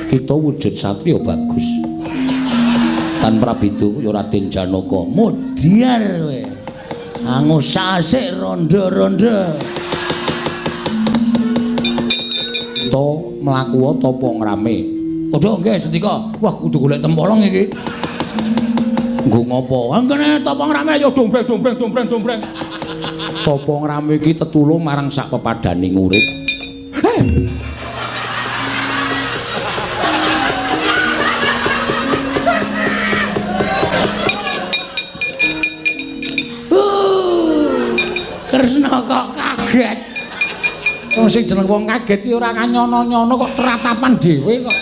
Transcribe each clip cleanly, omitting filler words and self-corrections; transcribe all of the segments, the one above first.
kita wujud satria bagus. Tan Prabidu ya Raden Janaka mudyar kowe. Angus asik ronda-ronda. Kita mlaku tapa ngrame. Aja nggih Setika. Wah kudu golek tempolong iki. Nggo ngopo? Anggene tapa ngrame ya dombreng. Tapa ngrame iki tetulung marang sak pepadaning urip. Kresna kok kaget. Wong sing jeneng wong kaget iki ora kanyono-nyono kok teratapan dhewe kok.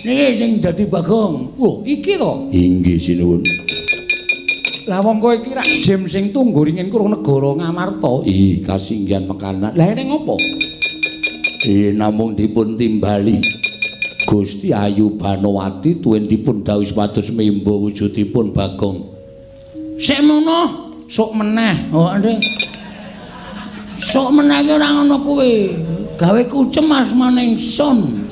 Niki sing dadi Bagong. Lho, iki to? Inggih sinuwun. Lah wong kowe iki rak jem sing tunggu ringin ku negara Ngamarta. Ih, kasinggihan mekanan. Lah ning ngopo? Namung dipun timbali Gusti Ayu Banowati tuwin dipun dawuh supados mimba wujudipun Bagong. Sik mono, sok meneh. Oh, Ndeng. Sok meneh ki ora ngono kuwi. Gawe kucem asmane ingsun.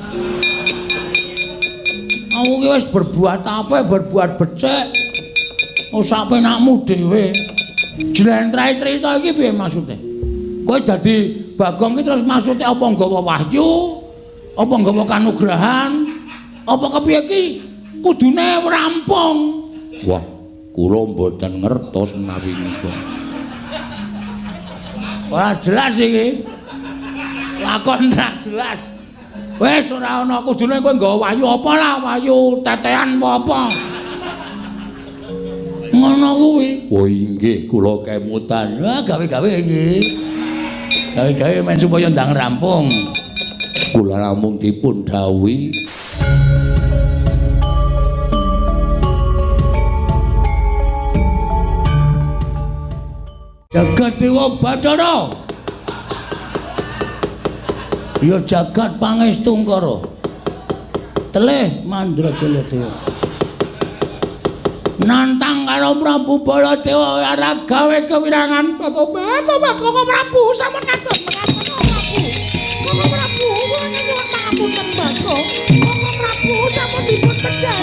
Aku ki wis berbuat apa, berbuat becik. Oh sapenakmu dhewe. Jlentrahe crita iki piye maksude? Kowe dadi Bagong ki terus maksude apa nggawa wahyu? Apa nggawa kanugrahan? Apa kepiye ki? Kudune rampung. Wah, kula mboten ngertos menawi niku. Ora jelas iki. Lakon ora jelas. Wis ora ana kudune kowe nggawa wahyu apa lah, wahyu tetean apa? Ngono kuwi. Oh inggih kula kemutan. Wah gawe-gawe iki. Gawe-gawe men supaya ndang rampung. Kula namung dipun dawuhi Jagat Dewa Bathara. Ya jagat pangestungkara. Telih Mandrajala Dewa. Nantang karo Prabu Baladewa ora gawe kewirangan Batobat Koko Prabu sampun ngatur menawi Prabu. Koko Prabu nyuwun pangapunten Bato. Koko Prabu sampun dipun pejah.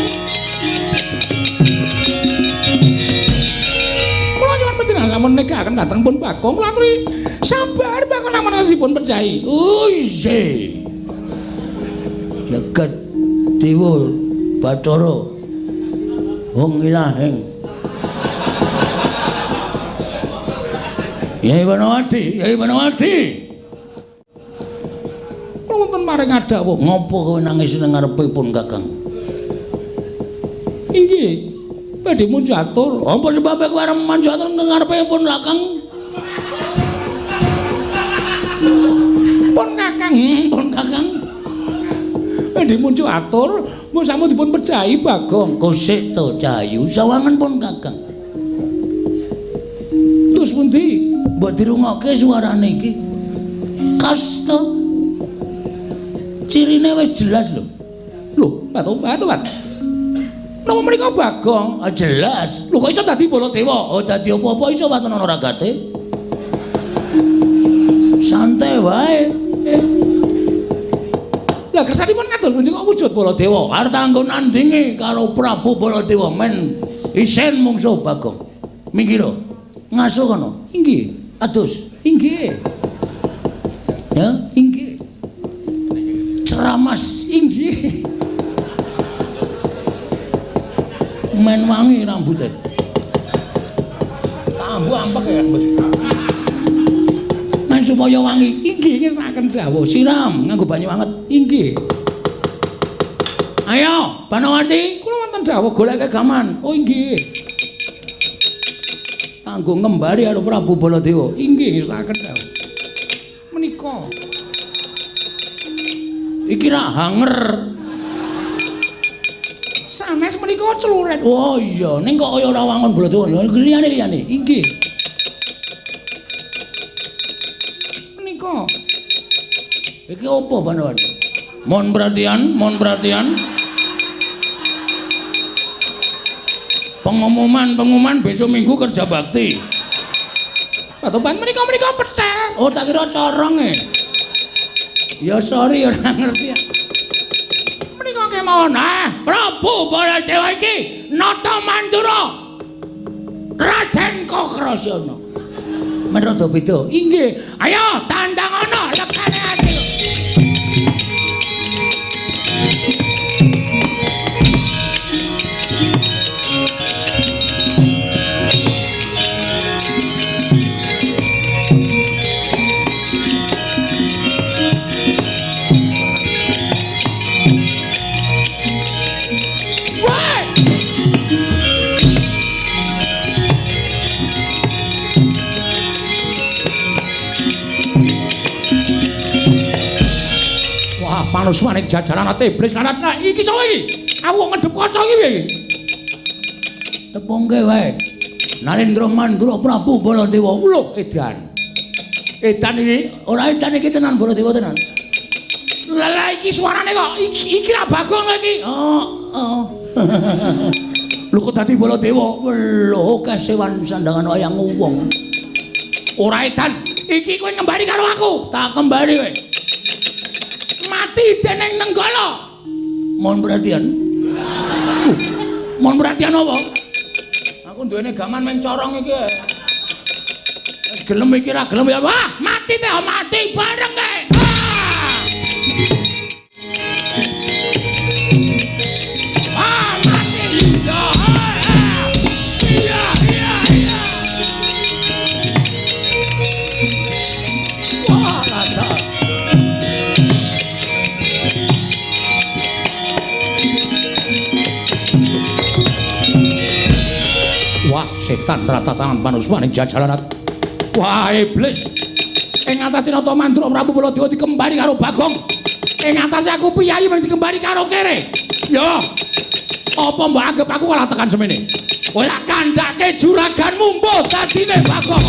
Kula nyuwun panjenengan sampun negaken dhateng pun Bagong kula aturi sabar Bagong sampun dipun pejahi. Uye. Jagat Dewa Bathara. Wong ilahing Yai Banowati wonten maring adawuh ngopo kowe nangis ning ngarepipun Kakang? Inggih badhe munjatur. Apa sebabe kowe arep munjatur ning ngarepipun Kakang? Pun Kakang badhe munjatur mun sampun dipun pejahi Bagong. Kosik to Cahayu sawangen pun Kakang. Terus pundi? Mbok dirungokke suarane iki. Kasta. Cirine wis jelas lho. Lho, Batobat. Napa menika Bagong? Ah jelas. Lho kok iso dadi Baladewa? Oh dadi apa-apa iso waton ana ragate. Santai wae. Lah kersanipun kados pundi kok wujud Baladewa? Arep kanggo nandingi karo Prabu Baladewa men isen mungsuh Bagong. Minggir. Ngasuh kono. Inggih. Adus. Inggih. Ya, inggih. Ceramas. Inggih. Men wangi rambutnya. Tambu ampek ya, Bos. Men supaya wangi. Inggih ngesnaken dawuh. Siram nganggo banyu anget. Inggih. Ayo, Banowati, kula wonten dawuh goleke gaman. Oh inggih. Kanggo ngembari karo Prabu Baladewa. Inggih ngesnaken dawuh. Menika. Iki ra hanger. Sanes menika celuret. Oh iya, ning kok kaya ora wangun Baladewa. Liyane. Inggih. Menika. Iki apa Banowati? Mohon perhatian. Pengumuman besok Minggu kerja bakti. Batobat menika petel. Oh, tak kira corong e. Ya sorry ora ngerti. mawon. Prabu Baladewa iki nata mandura Raden Kakrasana. Menurut beda. Inggih. Ayo tandangana lekane ati. Panuswaning jajaran ate iblis lanat. Nah, iki sapa iki? Aku ngedep kaca iki piye iki? Tepungke wae. Narendra Mandura Prabu Baladewa. Lho, edan. Edan iki ora edan iki tenan Baladewa tenan. Lah iki suarane kok iki ra Bagong iki. Oh. Lho kok dadi Baladewa? Lho kesewan sandangan wayang wong. Ora edan. Iki kowe ngembari karo aku. Tak kembari kowe. Mati dening Nenggala. Mohon perhatian. Mohon perhatian apa? Aku duwene gaman meng corong iki. Wis gelem iki ra gelem ya. Wah, mati teh mati bareng kae. Mati. Ya. Wah, ada. Wah, setan rata tangan Panuswaning jajaran. Wah, iblis. Ing atas Tinata Mandura Prabu Baladewa dikembari karo Bagong. Ing atas aku piyayi mung dikembari karo kere. Yo. Apa mbok anggap aku kalah tekan semene? Kowe tak kandhake juraganmu mbok dadine Bagong.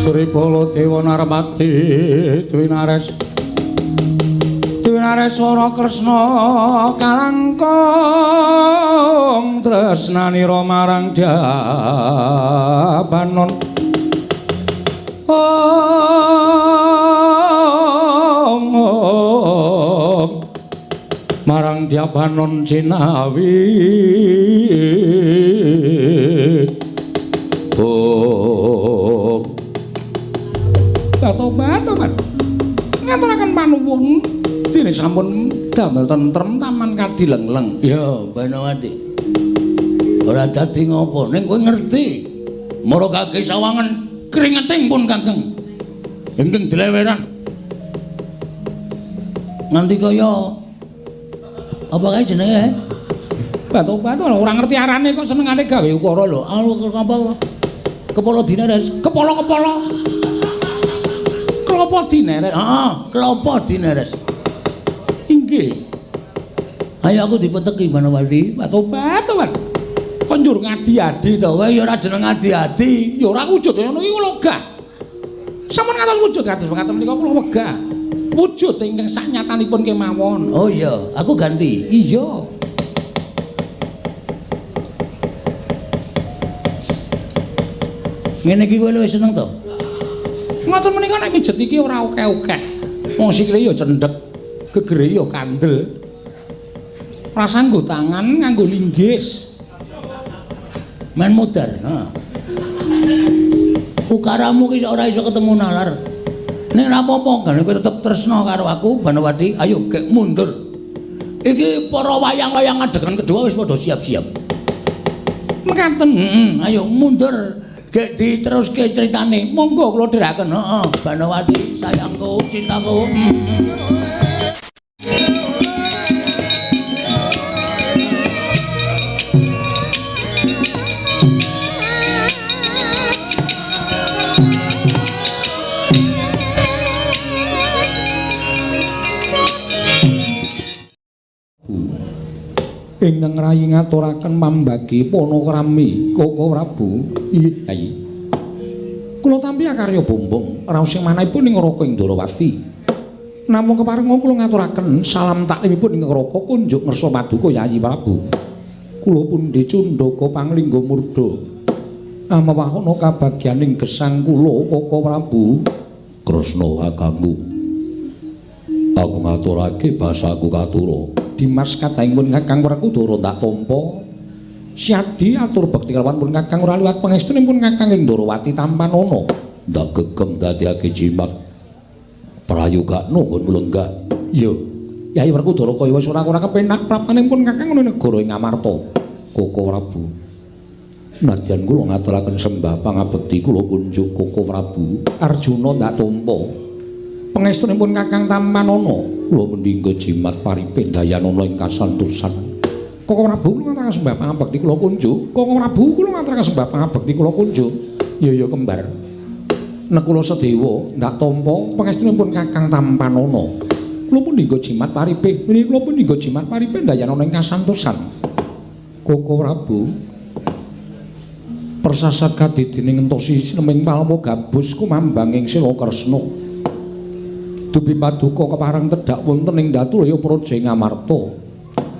Sri Baladewa Narmati Dwinares Wara Kresna kalangkung tresnanira marang Jabanon marang Jabanon Cinawi Batu-batu ngaturaken panuwun dene sampun damel tentrem taman kadilengleng. Ya, Banawati. Ora dadi ngopo ning kowe ngerti. Mara kaki sawangen keringeting pun Kakang. Ingkang dileweran. Nganti kaya apa kae jenenge? Batu-batu ora ngerti arane kok senengane gawe ukara lho. Apa? Kepala dineres, kepala-kepala. Klopo dineres. Heeh, klopo dineres. Inggih. Ayo aku dipeteki Banawati. Batu-batu kan. Konjur ngadi-adi to. Kowe ya ora jeneng ngadi-adi, ya ora wujud ngono iki kula wegah. Sampun ngantos wujud kados mekaten menika kula wegah. Wujud ingkang saknyatanipun kemawon. Oh iya, aku ganti. Iya. Ngene iki kowe luwih seneng to? Ngoten menika nek mijet iki ora akeh-akeh. Wong sikile ya cendhek, gegere ya kandel. Rasa nggo tangan nganggo linggis. Men mudar, ha. Ukaramu ki ora iso ketemu nalar. Nek ora apa-apa, gane kowe tetep tresna karo aku, Banawati, ayo gek mundur. Iki para wayang-wayang adegan kedua wis padha siap-siap. Mekaten, ayo mundur. Gek diteruske critane. Monggo kula dhiraken, heeh, Banawati, sayangku, cintaku. Ingkang rayi ngaturaken mambagi Panakrami Koko Prabu. Iya. Kula tampi karya bombong raos sing manahipun ing Raka Indrawati. Namung keparenga kula ngaturaken salam taklimipun ing Raka kunjuk ngersa paduka Yayi Prabu. Kula pundhe Cundaka Panglingga Murda. Amawahana kabagyaning gesang kula Koko Prabu. Kresna kakangku. Aku ngaturake basaku katura. Dimas kadangipun Kakang Werkudara ndak tampa. Siadi atur bekti kelawan pun Kakang ora liwat pangestunipun Kakang Indrawati Tampanana. Ndak gegem dadiake jimat. Prayogakno nggon mulenggah. Iya. Yayi Werkudara kaya wis ora kepenak prapanipun Kakang ing negara ing Amarta. Koko Prabu. Nadyan kula ngaturaken sembah pangabekti kula kunjuk Koko Prabu. Arjuna ndak tampa. Pangestunipun Kakang Tampanana. Kula mendingga jimat paripe Dayanana ing kasantosan. Koko Prabu kula ngaturaken sembah pangabekti kula kunjuk. Koko Prabu kula ngaturaken sembah pangabekti kula kunjuk. Ya kembar. Nek kula sedewa ndak tampa pangestunipun Kakang Tampanana. Kula pun mendingga jimat paripe. Kula pun mendingga jimat paripe Dayanana ing kasantosan. Koko Prabu persasat kadidene ngentosi sineming palwa gabus kumambang ing Sila Kresna. Dupi paduka kepareng tedhak wonten ing Datulaya Praja ing Amarta.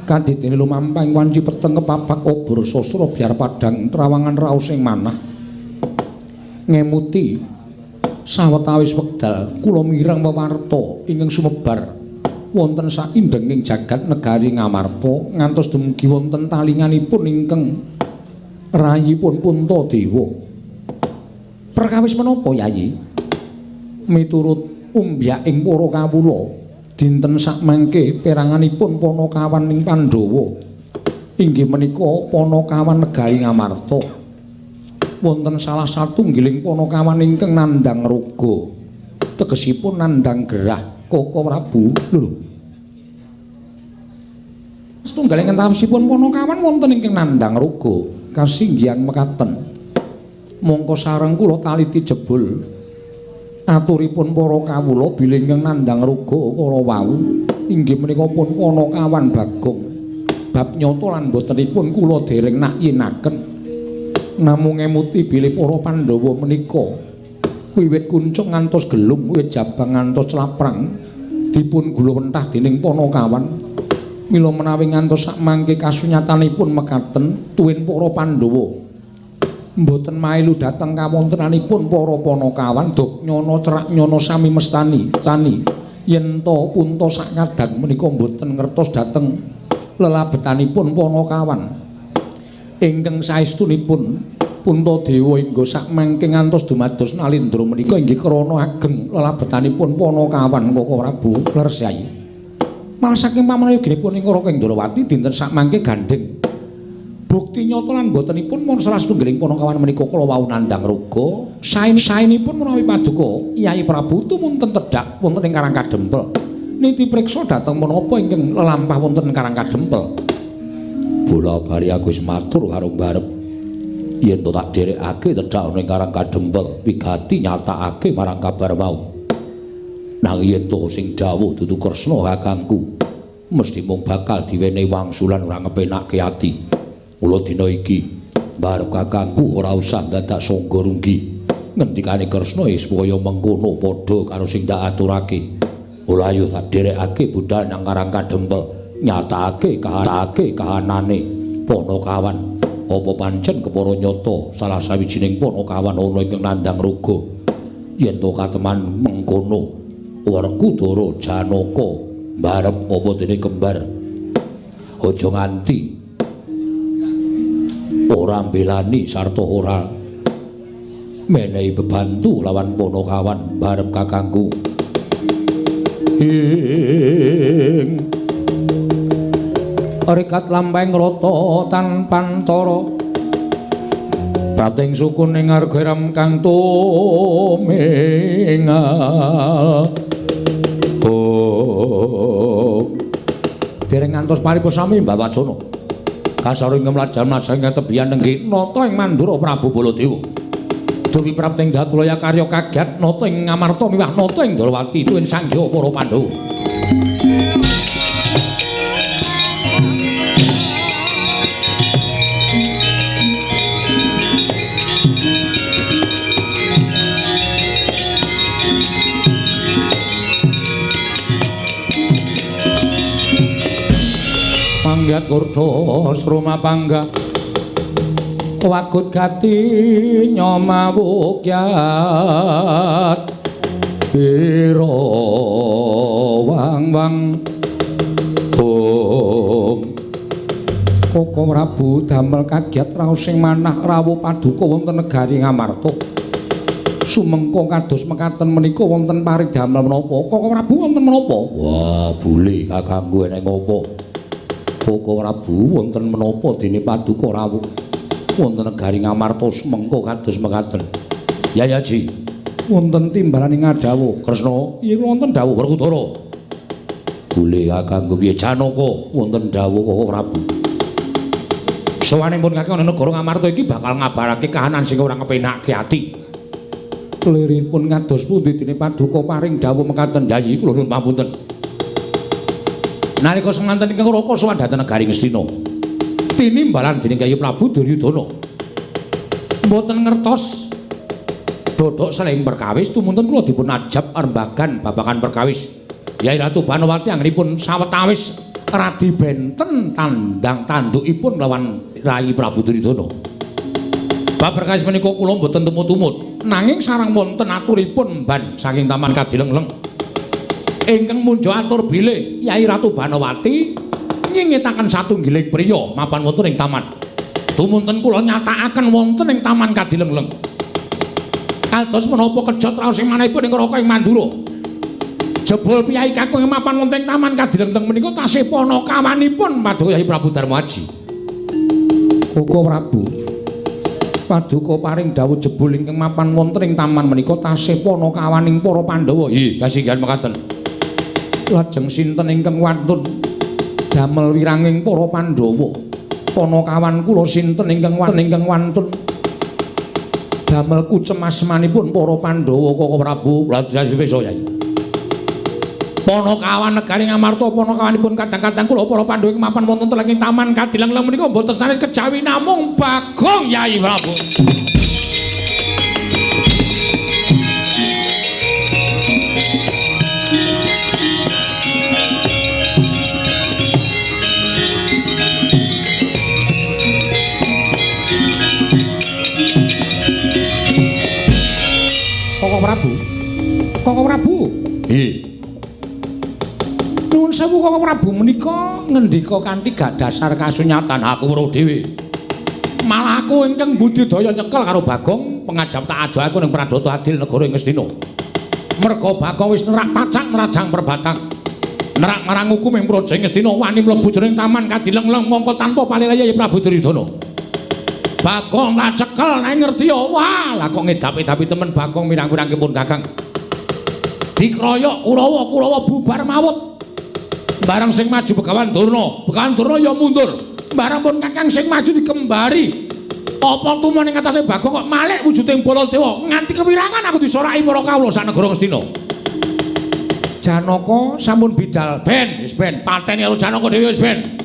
Kadidene lumampah ing wanci peteng kepapak obor sastra biar padhang trawangan raos ing manah. Ngemuti sawetawis wekdal kula mireng wewarta ingkang sumebar wonten saindenging jagat negari Ngamarta ngantos dumugi wonten talinganipun ingkang rayipun Puntadewa. Perkawis menapa Yayi? Miturut umbyaking para kawula dinten sakmangke peranganipun Panakawan ing Pandhawa inggih menika Panakawan negari Ngamarta wonten salah satunggiling Panakawan ingkang nandhang raga tegesipun nandhang gerah Koko Prabu lho setunggaling entawasipun Panakawan wonten ingkang nandhang raga kasinggihan mekaten mongko sareng kula taliti jebul aturipun para kawula bilih ingkang nandhang raga kala wau inggih menika pun Panakawan Bagong bab nyata lan botenipun kula dereng nakyinaken namung ngemuti bilih para Pandhawa menika wiwit kuncung ngantos gelung wiwit jabang ngantos laprang dipun gulawentah dening Panakawan mila menawi ngantos sakmangke kasunyatanipun mekaten tuwin para Pandhawa mboten mailu dhateng kawontenanipun para Panakawan duk nyana cerak nyana sami mestani tani yen to punta sakadang menika mboten ngertos dhateng lelabetanipun Panakawan ingkang saestunipun Puntadewa ingga sakmangke ngantos dumados Nalindra menika inggih krana ageng lelabetanipun Panakawan Koko Prabu Lersyayi malah saking pamanayoginipun ing Raka Indrawati dinten sakmangke gandeng bukti nyata lan botenipun mon salah setunggiling Panakawan menika kala wau nandhang raga saenipun menawi paduka Yayi Prabu tumunten tedhak wonten ing Karang Kadempel niti priksa dhateng menapa ingkang lelampah wonten ing Karang Kadempel bola bali aku wis matur karo mbarep yen to tak dherekake tedhak ana ing Karang Kadempel wigati nyatakake marang kabar mau nang yen to sing dawuh dudu Kresna kakangku mesti mung bakal diwenehi wangsulan ora ngepenakke ati. Mula dina iki barep kakangku ora usah dadak sangga runggi. Ngendikane Kresna supaya mengkono padha karo sing tak aturake. Mula ayo tak dherekake budal nang Karang Kadempel, nyatakake kahanane Panakawan. Apa pancen kepara nyata salah sawijining Panakawan ana ingkang nandhang raga. Yen to kateman mengkono Werkudara Janaka barep apa dene kembar aja nganti ora mbelani sarta ora menehi bebantu lawan Ponokawan barep kakangku ing rekat lampahing rata tanpantara prating sukun ing argeram kang tumingal dereng ngantos paripun sami Mbah Wacana kasaring ngemlajal masang tebian nenggih nata ing Mandura Prabu Baladewa dewi prapting Datulaya karya kagiat nata ing Ngamarta miwah nata ing Ndrawati tuwin sangya para Pandhawa panggat kurda sroma pangga wagut gati nyomawukyat ira wang-wang Koko Prabu damel kagiat raos sing manah rawuh paduka wonten negari Ngamarta sumengko kados mekaten menika wonten paridamel menapa Koko Prabu wonten menapa wah bule kakangku eneng ngopo Koko Prabu wonten menapa dene paduka rawuh wonten negari Ngamarta semengko kados mekaten. Ya Ji. Wonten timbalan ing Ngadawa Kresna. Iya wonten dawuh Werkudara. Bule kakangku piye Janaka wonten dawuh Koko Prabu. Sawanipun kakang negara Ngamarta iki bakal ngabarake kahanan sing ora ngepenake ati. Liripun kados pundi dene paduka paring dawuh mekaten. Ya Ji kula nuwun pamunten. Nalika semanten ingkang Raka sowan dhateng negari Ngastina. Tinimbalan dening Kyai Prabu Duryudana. Mboten ngertos dodok saling perkawis tumuntun kula dipun ajab arembagan babagan perkawis. Yai Ratu Banowati anggenipun sawetawis radi benten tandang tandukipun lawan Rai Prabu Duryudana. Bab perkawis menika kula mboten tumut-tumut nanging sareng wonten aturipun mban saking Taman Kadilengleng. Ingkang munjo atur bilih Yai Ratu Banowati ngingetaken satunggiling priya mapan wonten ing taman. Tumunten kula nyatakaken wonten ing Taman Kadilengleng. Kados menapa kejot raos sing manahipun ing Raka ing Mandura. Jebul piyai kakung mapan wonten ing Taman Kadilengleng menika tasih Ponokawanipun Paduka Yai Prabu Darmaji. Koko Prabu Paduka paring dawuh jebul ingkang mapan wonten ing taman menika tasih Ponokawaning para Pandhawa. Nggih, kasinggihan mekaten. Lajeng sinten ingkang wantun damel wiranging para Pandhawa. Ponokawan kula sinten ingkang wantun damel kucemasmanipun para Pandhawa Koko Prabu. Lajeng Yai. Ponokawan negari Ngamarta ponokawanipun kadang-kadang kula para Pandhawa ing mapan wonten telenging Taman Kadilengleng menika boten sanes kejawi namung Bagong Yai Prabu. Koko Prabu. Nuwun sewu Koko Prabu menika ngendika kanthi gak dasar kasunyatan aku weruh dhewe. Malah aku ingkang budidaya nyekel karo Bagong pengajap tak ajohaken ning Pradata Adil negara ing Ngastina. Merga Bagong wis nerak pacak nerajang perbatang. Nerak marang hukum ing Praja Ngastina wani mlebu jroning Taman Kadilengleng mongko tanpa palelaya Prabu Duryudana. Bagong tak cekel nek ngerti ya. Wah, lah kok ngedap-edapi temen Bagong mirang-mirangipun Kakang. Dikroyok Kurawa bubar mawut. Barang sing maju Begawan Durna ya mundur. Barang pun Kakang sing maju dikembari. Apa tumen ing atase Bagong kok malih wujuding Baladewa nganti kewirangan aku disoraki para kawula sak negara Ngastina. Janaka sampun bidal ben, wis ben pateni karo Janaka dhewe wis ben.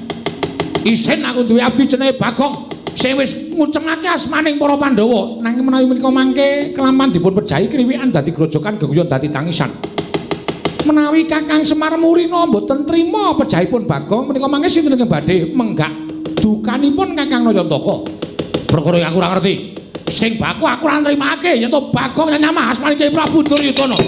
Isin aku duwe abdi jenenge Bagong. Sing wis ngucengake asmaning para Pandhawa nanging menawi menika mangke kelaman dipun pejahi kriwikan dadi grojokan geguyon dadi tangisan. Menawi Kakang Semar Murina mboten trima pejahipun Bagong menika mangke sinten ingkang badhe menggak dukanipun Kakang Nayantaka. Perkara aku ora ngerti. Sing baku aku ora nrimake yen to Bagong nyamah asmaning Kyai Prabu Duryudana.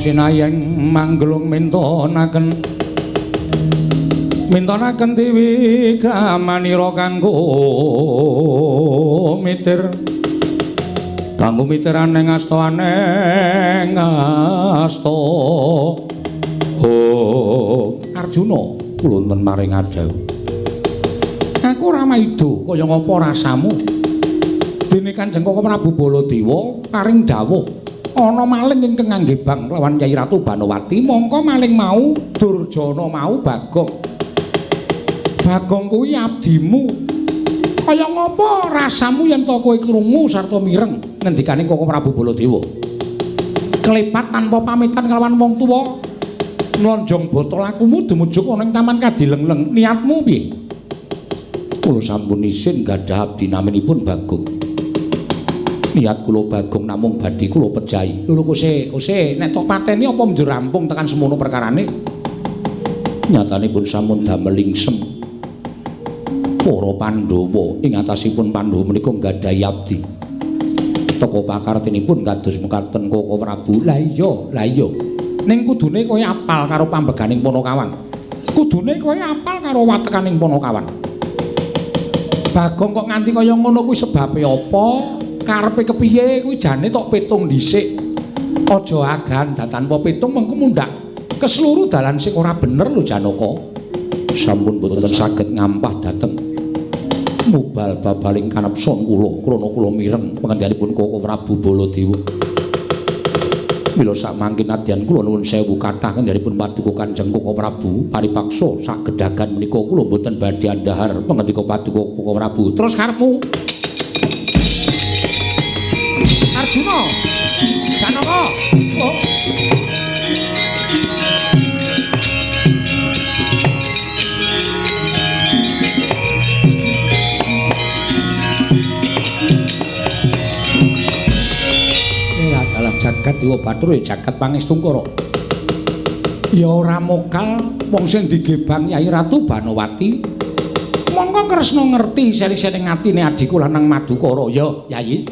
sinayeng manggelung mintonaken dewi gamanira kanggo mitir aneng asta Arjuna kula wonten maring adhawu aku ora maido kaya ngapa rasamu dene Kanjeng Koko Prabu Baladewa paring dawuh ana maling ingkang nganggebang lawan Nyai Ratu Banowati mongko maling mau Durjana mau Bagong kuwi abdimu kaya ngapa rasamu yen to kowe krungu sarta mireng ngendikaning Koko Prabu Baladewa klepat tanpa pamitan kelawan wong tuwa nlonjong botol lakumu dumujuk ana ing taman kadilengleng niatmu piye kula sampun isin gadah abdi naminipun Bagong niat kula Bagong namung badhe kula pejahi lho kose nek tok pateni apa njur rampung tekan semono perkarane nyatanipun sampun damel lingsem para Pandhawa ing atasipun Pandhawa menika nggadahi abdi toko pakartinipun kados mekaten Koko Prabu lah iya ning kudune kowe apal karo pambeganing Panakawan kudune kowe apal karo watekaning Panakawan Bagong kok nganti kaya ngono kuwi sebabe apa karepe kepiye kuwi jane tok pitung dhisik aja agan tanpa pitung mengko mundhak keseluruh dalan sing ora bener lho Janaka sampun boten saged ngampah dhateng mubal babaling kanepson kula krana kula mireng pangandikanipun Koko Prabu Baladewa mila samangkin nadyan kula nuwun sewu kathah kandanipun paduka Kanjeng Koko Prabu paripaksa sagedhagan menika kula boten badhe andhahar pangandika paduka Koko Prabu terus karepmu Arjuna Janaka oh. Jagat Dewa Bathara ya jagat Pangestungkara ya ora mokal wong sing digebang Nyai Ratu Banowati mongko Kresna ngerti seri-seri atine adiku lanang Madukara ya Yayi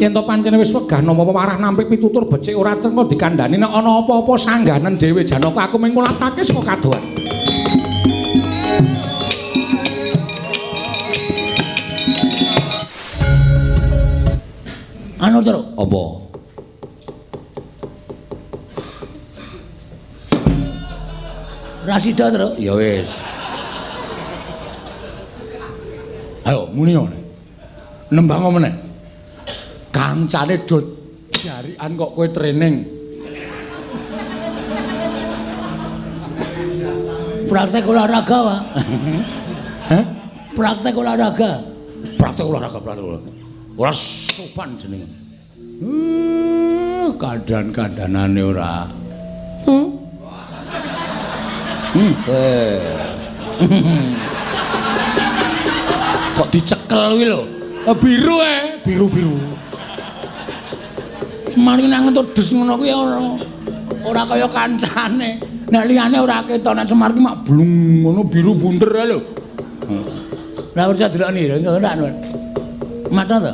yen to pancen wis wegah napa marah nampik pitutur becik ora tengko dikandhani nek ana apa-apa sangganen dhewe Janaka aku mung ngulatake saka kadohan anu terus apa Rasida terus ya wis ayo muni ngene nembang meneh kancane do jarikan kok kowe training praktek olahraga Pak hah praktek olahraga ora sopan jenenge kadan-kadanane ora kok dicekel kuwi lho biru biru semari nang entudes ngono kuwi ora kaya kancane nek liyane ora ketok nek Semar ki mak blung ngono biru bunder ae lho ora usah delokne lho ora anu mata to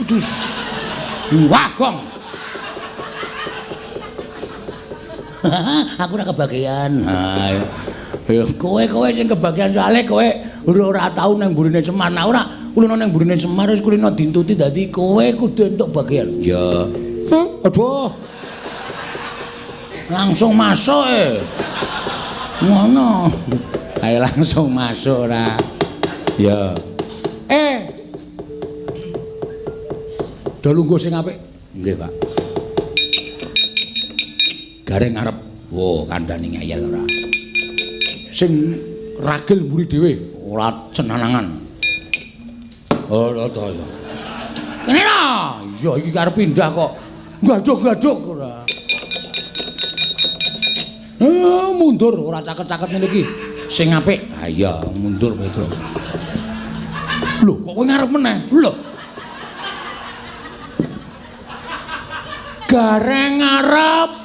udus wah gong aku ora kebagian. Ya kowe sing kebagian soalé kowe ora tau nang mburine Semar. Nah ora kulino nang mburine Semar wis kulino dintuti dadi kowe kudu entuk bagian. Ya. Aduh. Langsung masuk ngono. Ayo langsung masuk ora. Ya. Do lungguh sing apik. Nggih, Pak. Gareng ngarep kandhane ngayal ora sing ragil mburi dhewe ora cenanangan to ya kene iya iki arep pindah kok gadhok-gadhok ora mundur ora caket-caket ngene iki sing apik ha iya mundur Petro lho kok kowe ngarep meneh lho gareng ngarep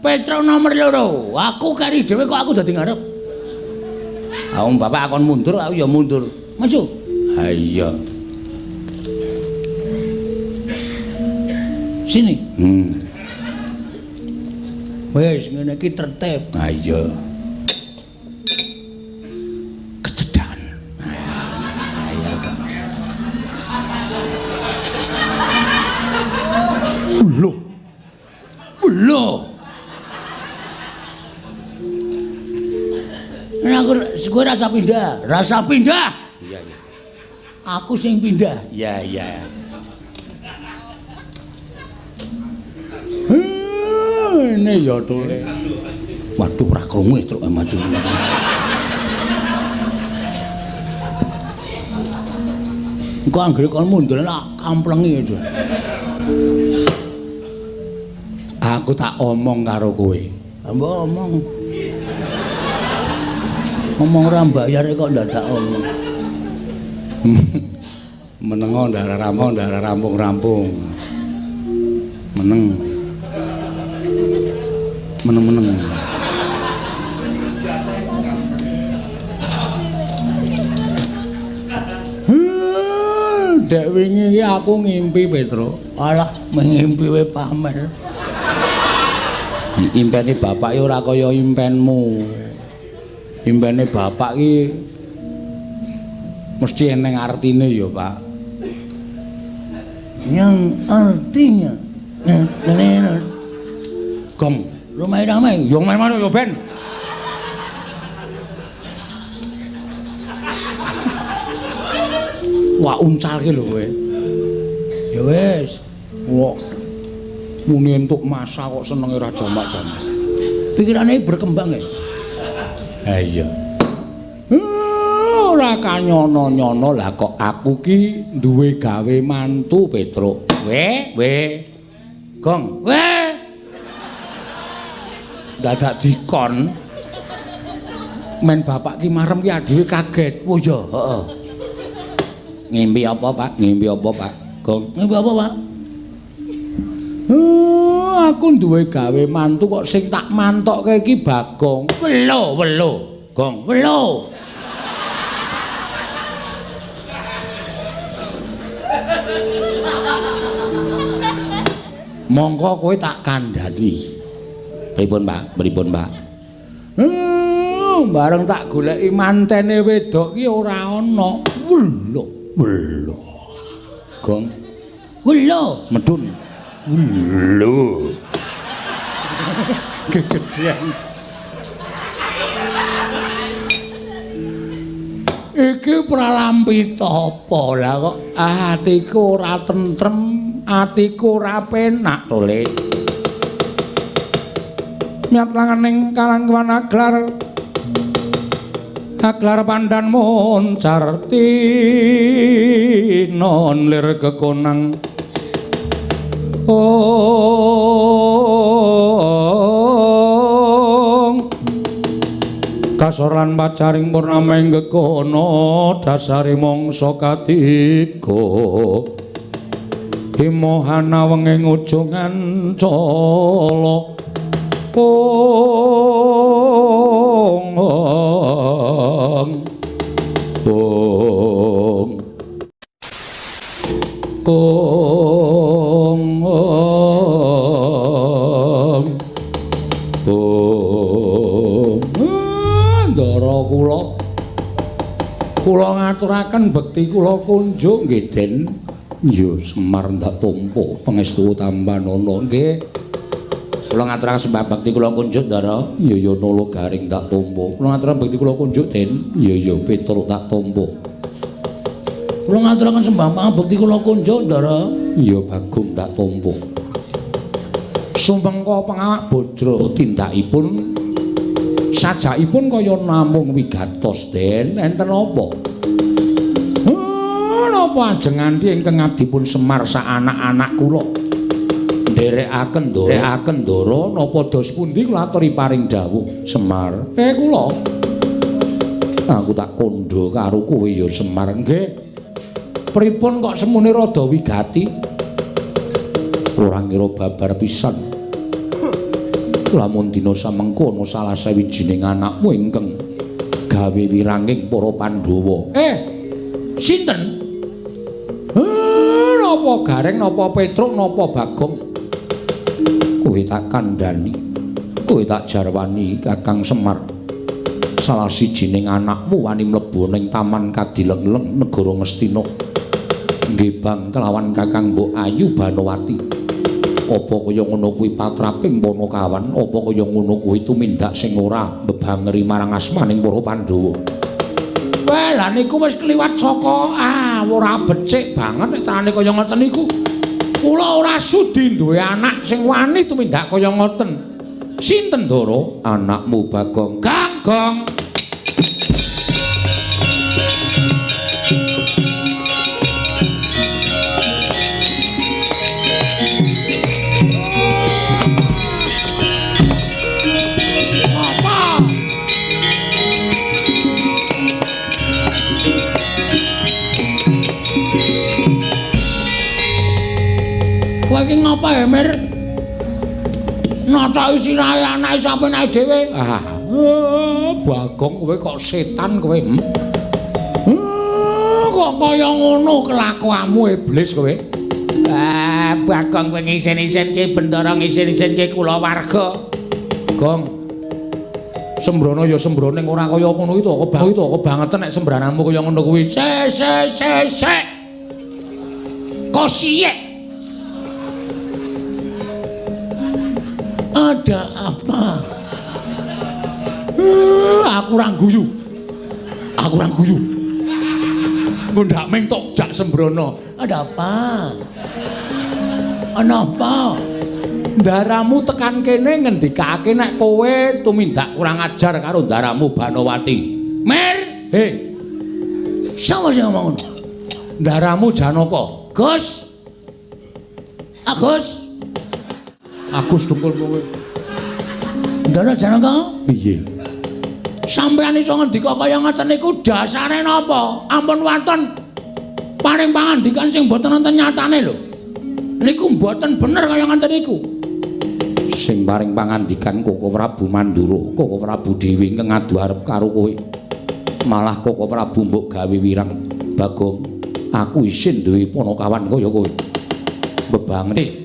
Petro nomor 2. Aku kari dhewe kok aku dadi ngarep. Wong bapak akon mundur, aku ya mundur. Maju. Ha iya. Sini. Wis ngene iki tertib. Ha iya. Kecedahan. Loh. Aku rasa pindah. Iya. Aku sing pindah. Iya. Ini ya tole. Waduh ora krungu truk madu. Engko anggere kon mundur nak kamplengi aja. Aku tak omong karo kowe. Mbok omong. Ngomong ora mbayar kok ndadak omong. Menengo ndara rampung. Meneng. Dek wingi iki aku ngimpi Petro. Alah, ngimpi wae pamer. Impene bapak iki ora kaya impenmu. Impene bapak iki mesti eneng artine ya, Pak. Yang artinya Gong, ramai-ramai. Yo main mana yo Ben? Wah uncal ki lho kowe. Ya wis. Wah. Muni entuk masa kok senenge ra jamak-jamak. Pikirane berkembang ya. Ha iya. Ora kanyono-nyono lah kok aku ki duwe gawe mantu Petruk. Gong, dadak dikon men bapak ki marem ki dhewe kaget. Oh ya, heeh. Ngimpi apa, Pak? Gong, ngimpi apa, Pak? Aku duwe gawe mantu kok sing tak mantokke iki Bagong. Welo. Gong, welo. Mongko kowe tak kandhani. Pripun, Pak? Bareng tak goleki mantene wedok ki ora ana. Welo. Gong. Welo, medun. Welo. Kegedean. Iki pralampita apa lah kok atiku ora tentrem, atiku ora penak to, Le. Nyat langaning kalangkuan aglar pandan moncar non lir kekonang kasoran pacaring purnama ing gekono dasari mangsa katiga himohana wenging ujungan cala kula ngaturaken bekti kula kunjuk nggih Den. Ya Semar ndak tampa pangestu Tambanana nggih. Kula ngaturaken sembah bekti kula kunjuk Ndara. Ya Nala Garing tak tampa. Kula ngaturaken bekti kula kunjuk Den. Ya Petruk tak tampa. Kula ngaturaken sembah bekti kula kunjuk Ndara. Ya Bagong tak tampa. Sumpengka pengawak Bajra tindakipun sajakipun kaya namung wigatos Den. Enten apa? Napa ajeng nganti ingkang ngabdipun Semar sak anak-anak kula nderekaken Ndara napa dos pundi kula aturi paring dawuh Semar. Kula aku tak kandha karo kowe ya Semar nggih. Pripun kok semune rada wigati? Ora ngira babar pisan. Lamun dina samengkono salah sawijining anakmu ingkang gawe wiranging para Pandhawa. Sinten? Napa Gareng, napa Petruk, napa Bagong? kowe tak kandhani, kowe tak jarwani Kakang Semar. Salah sijining anakmu wani mlebu ning taman Kadileng-leng negara Ngastina. Nggih Bang kelawan Kakang Mbok Ayu Banowati. Apa kaya ngono kuwi patraping Panakawan, apa kaya ngono kuwi tumindak sing ora mbebangeri marang asmaning para Pandhawa. Wah, lah niku wis kliwat saka ora becik banget nek carane kaya ngoten niku. Kula ora sudi duwe anak sing wani tumindak kaya ngoten. Sinten Ndara? Anakmu Bagong. Gagong. Kowe iki ngapa ya, Mir? Natoki sirahe anake sampe naik dhewe. Bagong kowe kok setan kowe. Kok kaya ngono kelakuanmu iblis kowe. Bagong kowe ngisen-isen ki Bendara ngisen-isen ki kulawarga. Gong. Sembrono ya sembrono ning ora kaya ngono itu kok banget nek sembranamu kaya ngono kuwi. Sek. Kok siye? Ada apa? Aku ora guyu. Engko ndak meng tok jak sembrono. Ada apa? Ana apa? Ndaramu tekan kene ngendikake nek kowe tumindak kurang ajar karo ndaramu Banowati. Mir, sapa sing ngomong ngono? Ndaramu Janaka. Gus. Agus dengkul kowe. Ndara Janaka? Piye? Sampeyan iso ngendika kaya ngoten niku dasare napa? Ampun wonten paring pangandikan sing boten wonten nyatane lho. Niku mboten bener kaya ngoten niku. Sing paring pangandikan Koko Prabu Mandura, Koko Prabu Dewi ngadu arep karo kowe. Malah Koko Prabu mbok gawe wirang. Bagong, aku isin duwe Panakawan kaya kowe. Bebangete.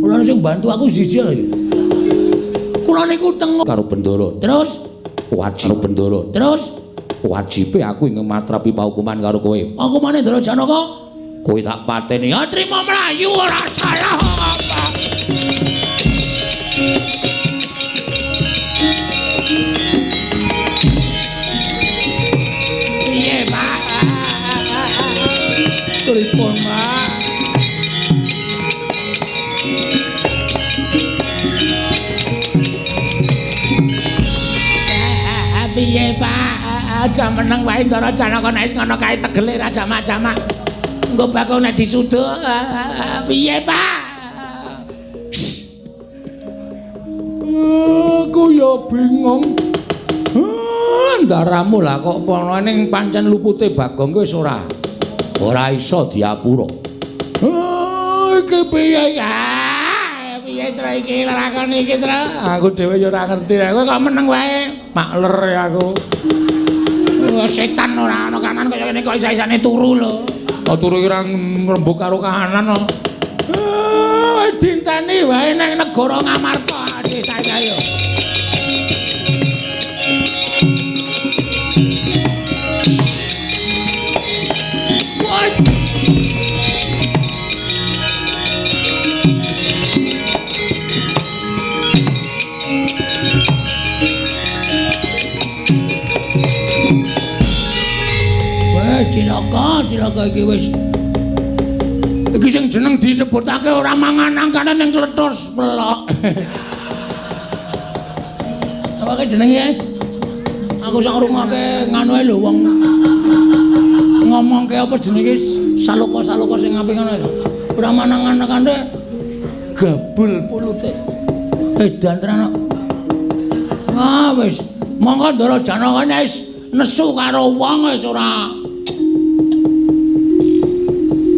Kula sing bantu aku siji lho. Kula niku teng karo Bendara. Terus wajib Bendara. Terus wajibe aku ing matrapi paukuman karo kowe. Paukumane Ndara Janaka? Kowe tak pateni. Ya trima mlayu ora salah apa. Piye, Pak? Pripun, Pak? Piye, Pak? Aja meneng wae Ndara Janaka nek ngono kae tegele ra jamak-jamak. Engko bakal nek disuduk. Piye, Pak? Aku ya bingung. Ndaramu lah kok ana ning pancen lupute Bagong wis ora iso diapura. Iki piye ya? Piye tra iki lakon iki tra? Aku dhewe ya ora ngerti. Kowe kok meneng wae. Makler aku. Setan ora ana kanan kaya ngene kok isa-isane turu lho. Kok turu ora ngrembug karo kahanan kok. Dinteni wae nang negara Ngamarta desa ayo. Cilaka iki wis. Iki sing jeneng disebutake ora mangan angkane ning klethus pelok. Apa ke jenenge? Aku sak ngrungokake nganu ae lho wong ngomongke apa jenenge saloka-saloka sing apik ngono lho. Ora mangan angkane gabul pulute. Edan tenan. Wah wis, monggo Ndara Janaka wis nesu karo wong wis ora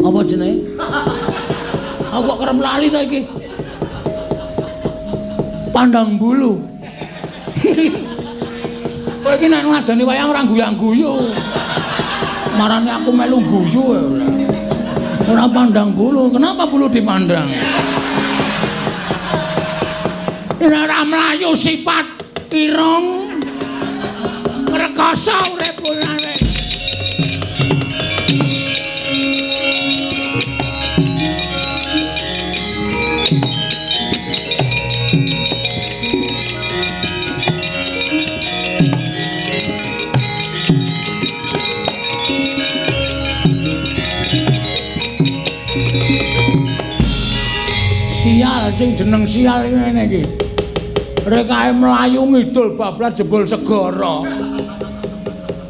apa jenenge? Aku kok kerep lali ta iki. Pandang bulu. Kowe iki nek ngadani wayang ora guyang-guyu. Marane aku melu guyu ora. Ora pandang bulu. Kenapa bulu dipandang? yen ora mlayu sifat irung ngrekoso urip urip. Sial sing jeneng sial ngene iki. Rekae mlayu ngidul bablas jebul segara.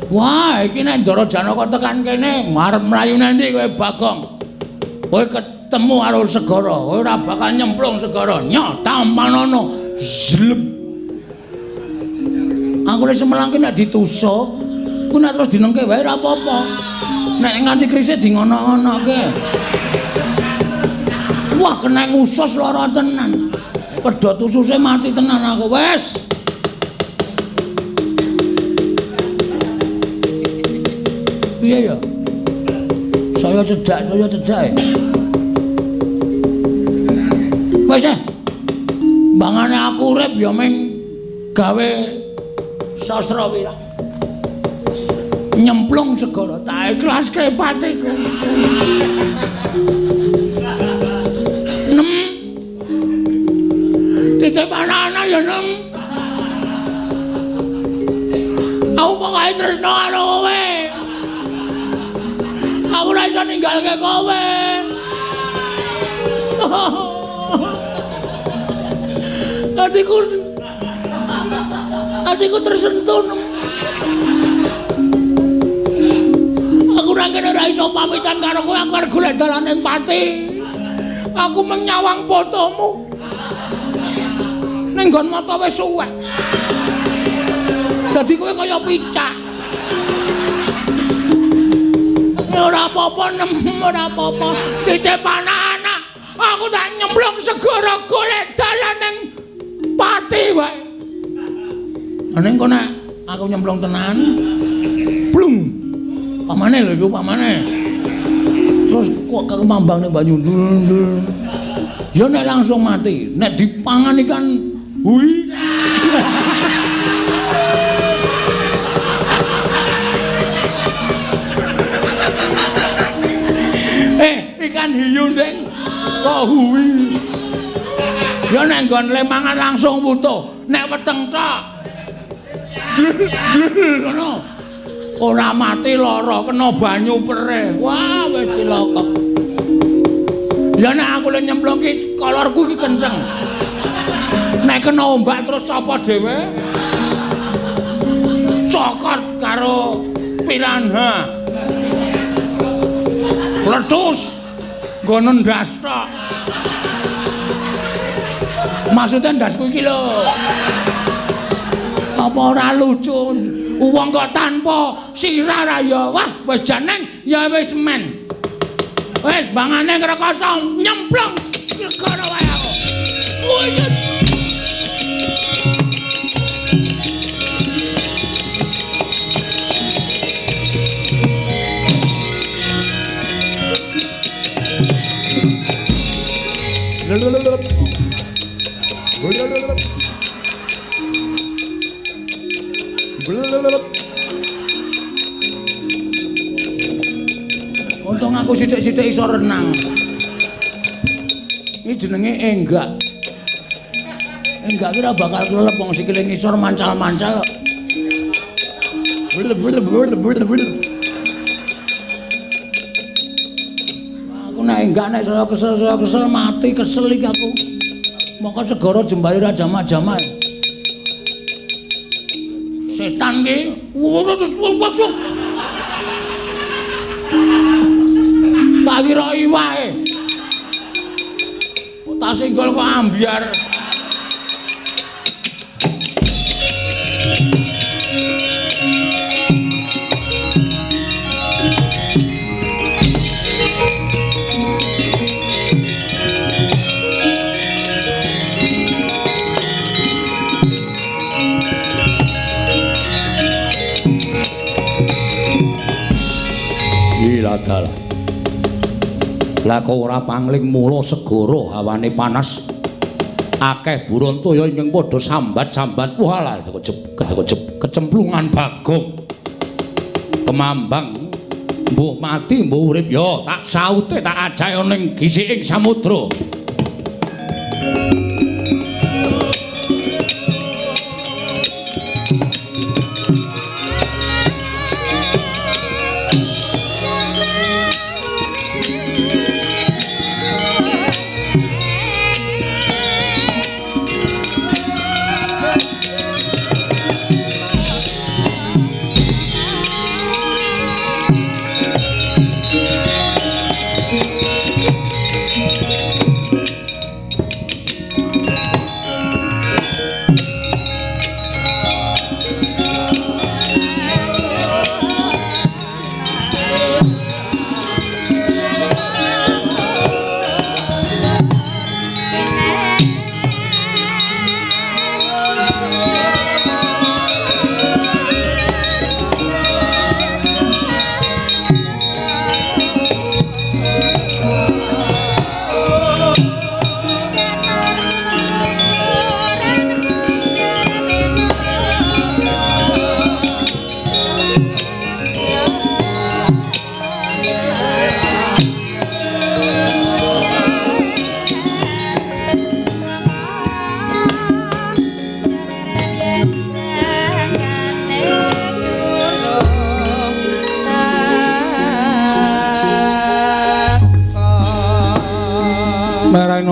Wah, iki nek Ndara Janaka tekan kene marep mlayu nanti kowe Bagong. Kowe ketemu karo segara, kowe ora bakal nyemplung segara. Nyok tampanana zlep. Aku lek semelang ki nek ditusuk, ku nek terus dinengke wae ora apa-apa. Nek nganti krisik di ngono-ngonoke. Wah, kena ngusus lara tenan. Pedhot ususe mati tenan aku. Wes. Piye ya? Saya cedak. Wes. Bangane aku urip ya ming gawe sastra wirang. Nyemplung segara tak ikhlaske patiku. Titip anak-anak ya nem. Aku pokoke tresno karo kowe. Aku ora iso ninggalke kowe. Hatiku tersentuh nem. Aku ora kene ora iso pamitan karo kowe, aku arep golek dalan ning pati. Aku menyawang fotomu. Ning nggon mata wis suwek. Dadi kowe kaya picak. Ora apa-apa nem, ora apa-apa. Titip anak-anak. Aku tak nyemplung segara golek dalan ning pati wae. Ning kono aku nyemplung tenan. Blung. Pamane lho iku pamane. Terus kok kemambang ning banyu ndul. Ya nek langsung mati, nek dipangan ikan hui. Ikan hiu ndeng kok hui. Ya nek nggon lemangan langsung putuh, nek weteng tok. Ngono. Ora mati lara kena banyu perih. Wah, wis cilaka. Ya nek aku le nyemplung ki kolorku ki kenceng. Nek kena ombak terus copot dhewe. Cokot karo piranha. Letus. Nggo ndas tok. Maksudnya ndasku iki lho. Apa ora lucu? Wong kok tanpa sirah ra ya. Wah, wis janeng ya wis men. Wis bangane ngrekoso nyemplung segara wae aku. Wuyut. Untung aku sithik-sithik iso renang. Iki jenenge enggak. Enggak kira bakal kelelep wong sikile ngisor mancal-mancal. Aku nek enggak nek kesel mati kesel iki aku. Moko segara jembare ra jama-jama. Setan ki. Terus wajug. Tak kira iwake. Tak singgol kok ambyar. Dalah. Lah kok ora pangling mula segara hawane panas. akeh Burontaya ingkang padha sambat-sambat walah kecemplungan Bagong kemambang mbok mati mbok urip ya tak saute tak ajake ning gisiking samudra.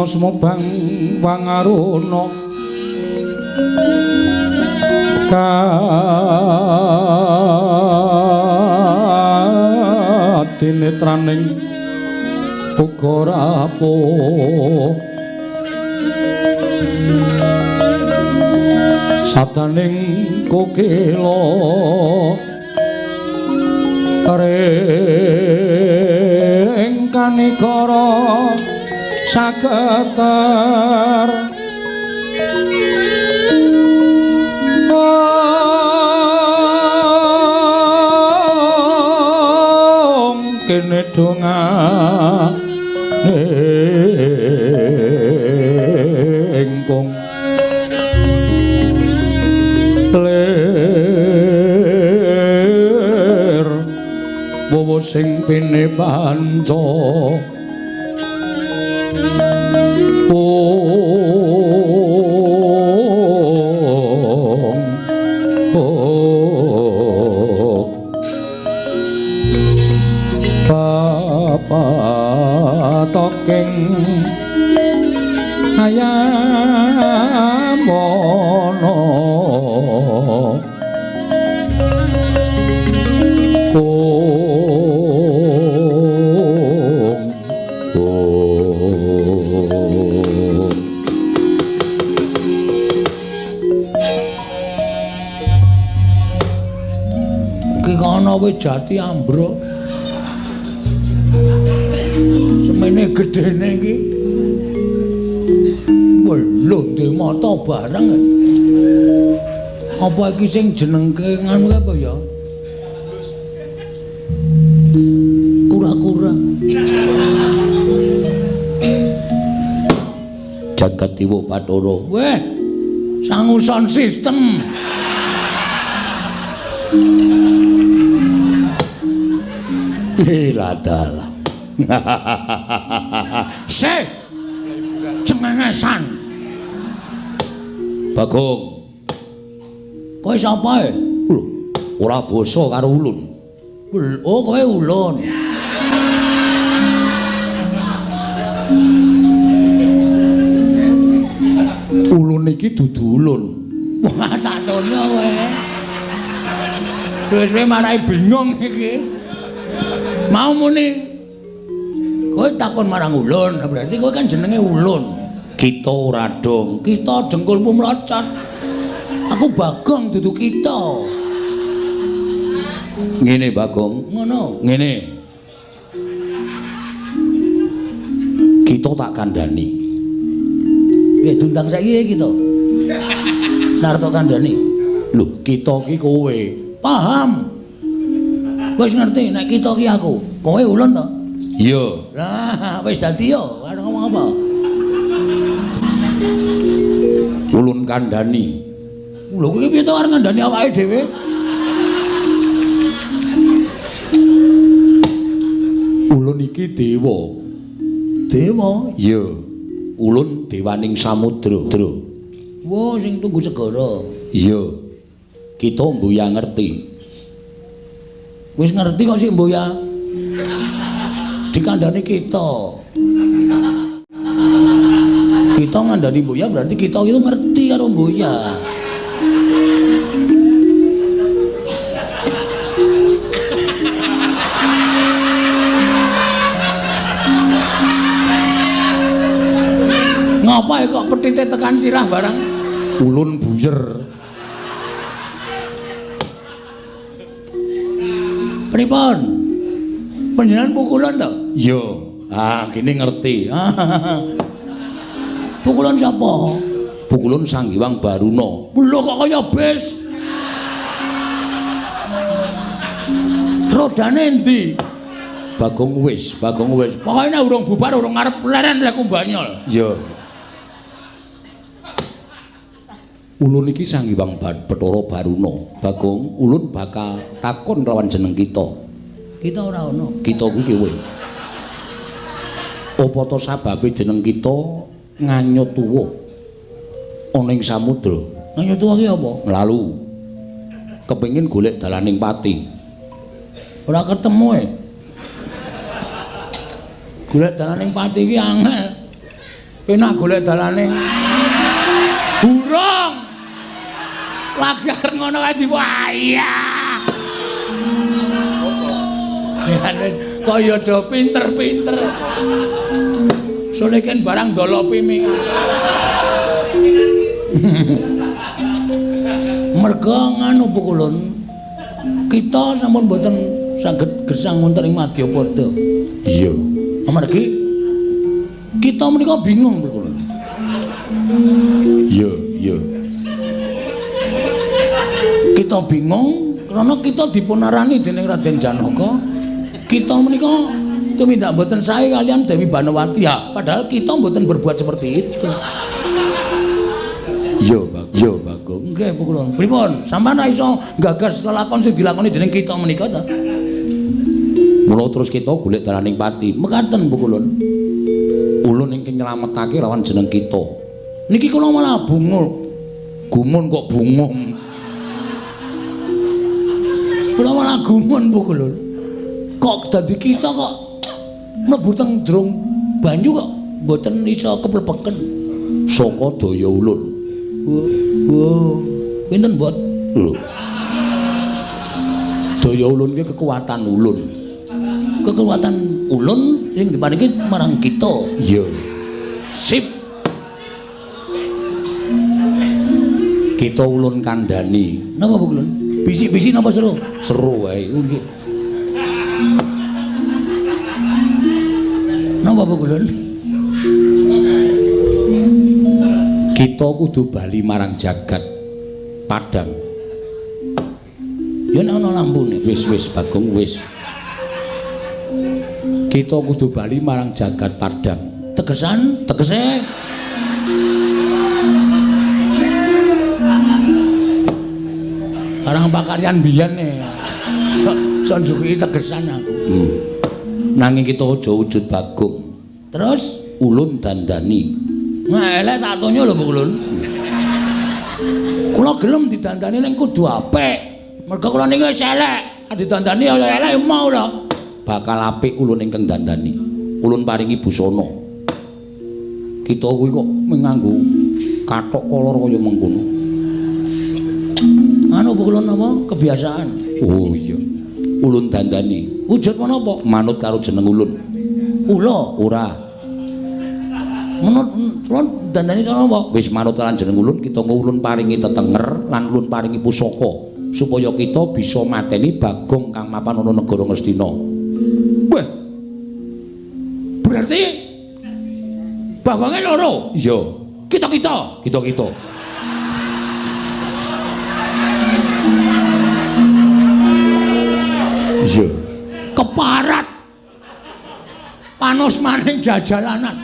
Sumobang wangaruna kadinetraning uga rapuh sabdaning kokila ring kanikara saketer kene dongane engkong ler wowo sing pene panca toking ayamono ki kono wis jati ambruk semene gedene iki lho ndek mata bareng apa iki sing jenengke nganu apa ya kura-kura jagat Dewa Bathara weh sanguson sistem Ladala se cengengesan Bagong kowe sapa e lho ora basa karo ulun oh kowe ulun ulun iki dudu ulun wah tak tono kowe terus kowe marai bingung iki mau muni kowe takon marang ulun berarti kowe kan jenenge ulun kita ora dong kita dengkulmu mlocot aku Bagong dudu kita ngene Bagong ngono ngene kita tak kandhani piye dundang saiki kita narto kandhani lho kita ki kowe paham wis ngerti nek kita ki aku kowe ulun to iya lah wis dadi yo arep ngomong apa ulun kandhani. Lho kowe piye to arep ngandhani awake dhewe? Ulun iki dewa. Dewa? Iya. Ulun dewaning samudra. Wah, sing tunggu segara. Iya. Kita mboya ngerti. Wis ngerti kok sik mboya. Dikandhani kita. Kita ngandhani mboya berarti kita itu ngerti karo mboya. Ngapa kok petite tekan sirah barang? Ulun buyer. Pripun? Panjenengan pukulan to? Iya. Ah, kene ngerti. Pukulan sapa? Pukulan Sang Hyang Baruna. Lho kok kaya bis? Rodane endi? Bagong wis. Pokoke nek urung bubar urung arep leren lek Banyol. Iya. Ulun iki Sang Hyang Bathara Baruna. Bagong, ulun bakal takon lawan jeneng kita. Kita ora ono. Kita kuwi kowe. Apa to sababe jeneng kita nganyut tuwa ana ing samudra? Nganyut tuwa ki apa? Nglalu. Kepengin golek dalaning pati. Ora ketemu e. Golek dalaning pati ki angel. Penak golek dalaning burung. Lagi arep ngono kae diwayah. Jane kaya do pinter-pinter. Soleken barang dolopi ming. Merga nganu pukulun. Kita sampun mboten saged gesang wonten ing Madyapada. Iya. Amargi kita menika bingung pukulun. Iya. Kita bingung karena kita dipunarani dening Raden Janaka. Kita menika tumindak mboten sae kalian Dewi Banawati. Ya, padahal kita mboten berbuat seperti itu. Yo, Bagong. Nggih, pukulun. Pripun? Sampeyan ra iso gagas lelakon sing dilakoni dening kita menika ta? Mula terus kita golek dalaning pati. Mekaten, pukulun. Ulun ingkang nyelametake lawan jeneng kita. Niki kula malah bungul. Gumun kok bungum. Kula malah gumun pukulun. Kok dadi kita kok mlebu teng drung banyu kok mboten iso keplebeken saka daya ulun. Wow. Pinten mbot? Lho. Daya ulun ki kekuatan ulun. Kekuatan ulun sing diparingi marang kita. Iya. Sip. Kita ulun kandhani. Napa pukulun? Bisik-bisik napa seru? Seru wae. Nggih. Napa pukulun? Kita kudu bali marang jagat Padang. Ya nek ana lampune. Wis Bagong wis. Kita kudu bali marang jagat Padang. Tegese Arang pakaryan biyen e. Son juki tegesan aku. Nanging kita aja wujud Bagong. Terus ulun dandani. Elek tak tonyo lho pukulun. Kula gelem didandani ning kudu apik. Mergo kula niki wis elek. Didandani ya elek mau lho. Bakal apik ulun ingkang dandani. Ulun paringi busana. Kita kuwi kok nganggo kathok kolor kaya mengkono. Anu pukulun apa? Kebiasaan. Oh iya. Ulun dandani. Wujud menapa? Manut karo jeneng ulun. Ula ora. Menurut ulun dandani cara apa? Wis manut lan jeneng ulun, kita ulun paringi tetenger lan ulun paringi pusaka supaya kita bisa mateni Bagong kang mapan ana negara Ngastina. Weh. Berarti Bagonge loro. Iya. Kita. Iya. Keparat. Panos maning jajalanan.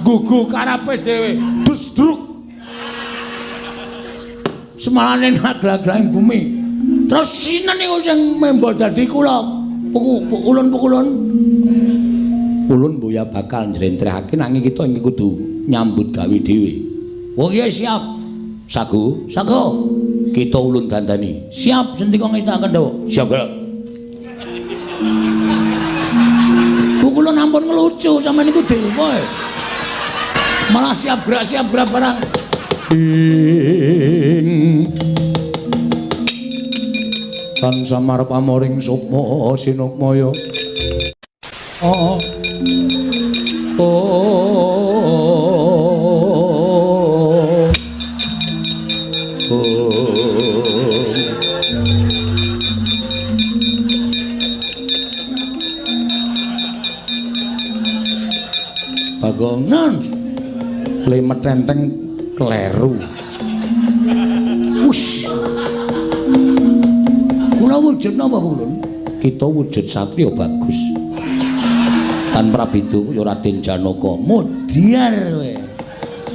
Gugu karepe dhewe. Dusdruk. semalane naglaglahing bumi. Terus sinten niku sing memba dadi kula ulun-ulun. Ulun mboya bakal njlentrehake nanging kita iki kudu nyambut gawe dhewe. Oh iya siap. Sagu. Kita ulun dandani. Siap sendika ngestaken dawa. Siap, Kak. Kula ampun ngelucu sampeyan niku dhewe. Malah siap gerak barang. Tan samar pamoring sukma sinukmaya. Bagongan lemet tenteng kleru. Wush. Kula wujud napa Ulun? Kita wujud satria bagus. Tan Prabidu ya Raden Janaka mudyar kowe.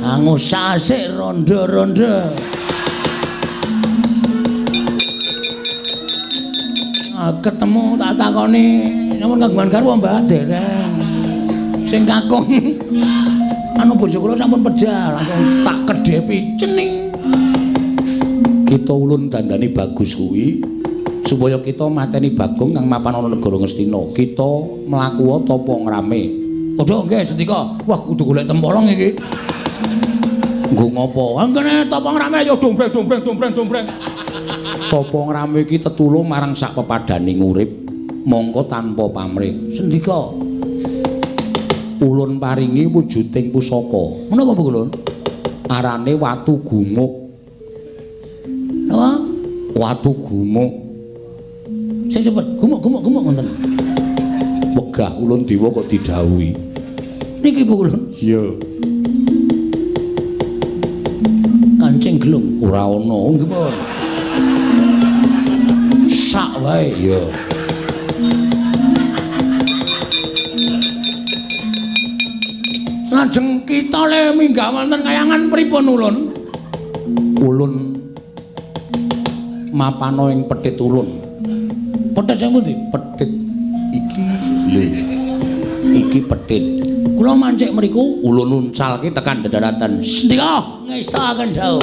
Angus asik ronda-ronda. Ketemu tak takoni namun kagungan garwa Mbah dereng. Sing kakung anu bojo kula sampun pedhal langsung tak kedhepi cening. Kita ulun dandani bagus kuwi supaya kita mateni Bagong kang mapan ana negara Ngastina. Kita mlaku tapa ngrame. Padha nggih Sendika. Wah kudu golek tempolong iki. Nggo ngopo? Anggene tapa ngrame ya dombreng. Tapa ngrame iki tetulung marang sak pepadaning urip mongko tanpa pamrih. Sendika ulun paringi wujuding pusaka. Menapa Bu Ulun? Arane watu gumuk. Napa? Watu gumuk. Sing cepet gumuk ngoten. Wegah ulun dewa kok didhawuhi. Niki Bu Ulun. Iya. Kancing gelung ora ana nggih pun. Sak wae ya. Lajeng kita le minggah wonten kayangan pripun ulun? Ulun mapana ing Pethit ulun. Pethit sing pundi? Pethit iki lho. Iki Pethit. Kula mancik mriku ulun nuncalke tekan dedaratan. Sendika ngestaken dawuh.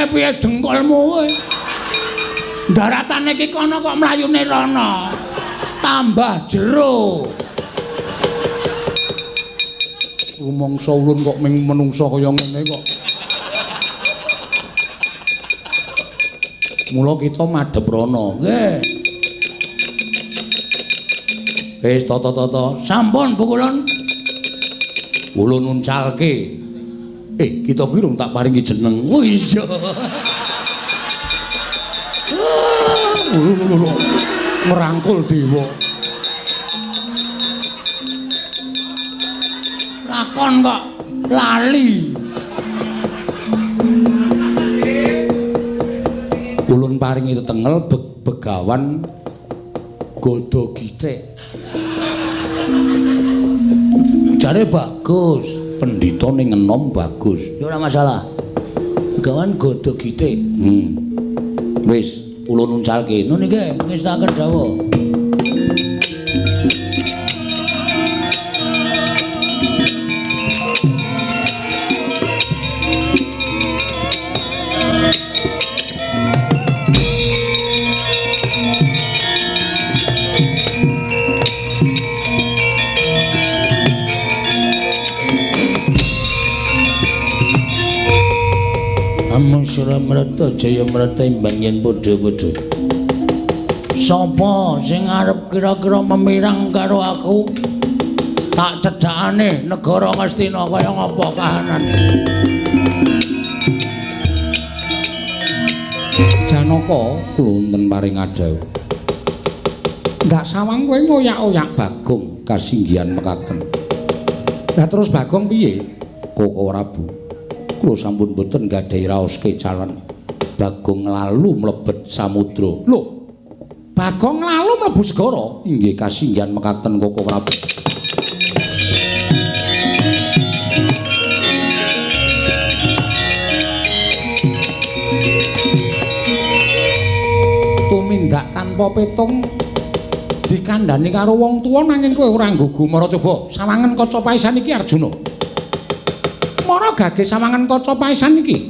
Piye jengkolmu kowe? Daratane iki kono kok mlayune rono. Tambah jero. Rumangsa ulun kok ming menungsa kaya ngene kok. Mula kita madhep rono, nggih. Wis tata-tata. Sampun Bu Kulon. Ulun nuncalke. Kita kuwi rung tak paringi jeneng. Oh iya. Merangkul dewa. Lakon kok lali. Ulun paringi tetengel begawan godho githik. Jare bagus. Pendhita ning enom bagus. Ya ora masalah. Begawan godho githik. Wis ulun nuncalke. Nun niki ngestaken dawuh. Mrata jaya mrata imbang yen padha-padha. Sapa sing arep kira-kira memirang karo aku? Tak cedhakane negara Ngastina kaya ngapa kahanane. Janaka kula wonten paring adhawu. Ndak sawang kowe ngoyak-oyak Bagong kasinggihan mekaten. Lah terus Bagong piye? Koko Prabu. Kula sampun boten gadhahi raos kecalan. Bagong lalu mlebet samudra. Lho. Bagong lalu mlebu segara. Inggih kasinggihan mekaten Koko Prabu. Tumindak tanpa petung dikandhani karo wong tuwa nanging kowe ora nggugu mara coba sawangen kaca paisan iki Arjuna. Mara gage sawangen kaca paisan iki.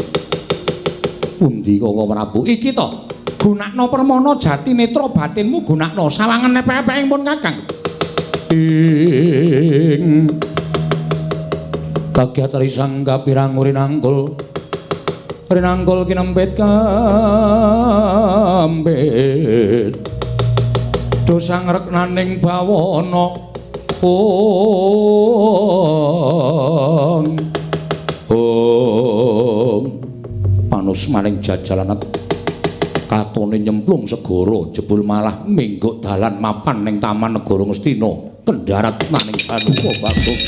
Pundi Koko Prabu? Iki to. Gunakna permana jati netra batinmu gunakna sawangen epek-epek pun Kakang. Ing kagyat risang kapirang rinangkul. Rinangkul kinempit kambit. Dosang reknaning bawana panus maring jajalanat katone nyemplung segara jebul malah minggo dalan mapan ning taman negara Ngastina kendharat maning Sanuka Bagong.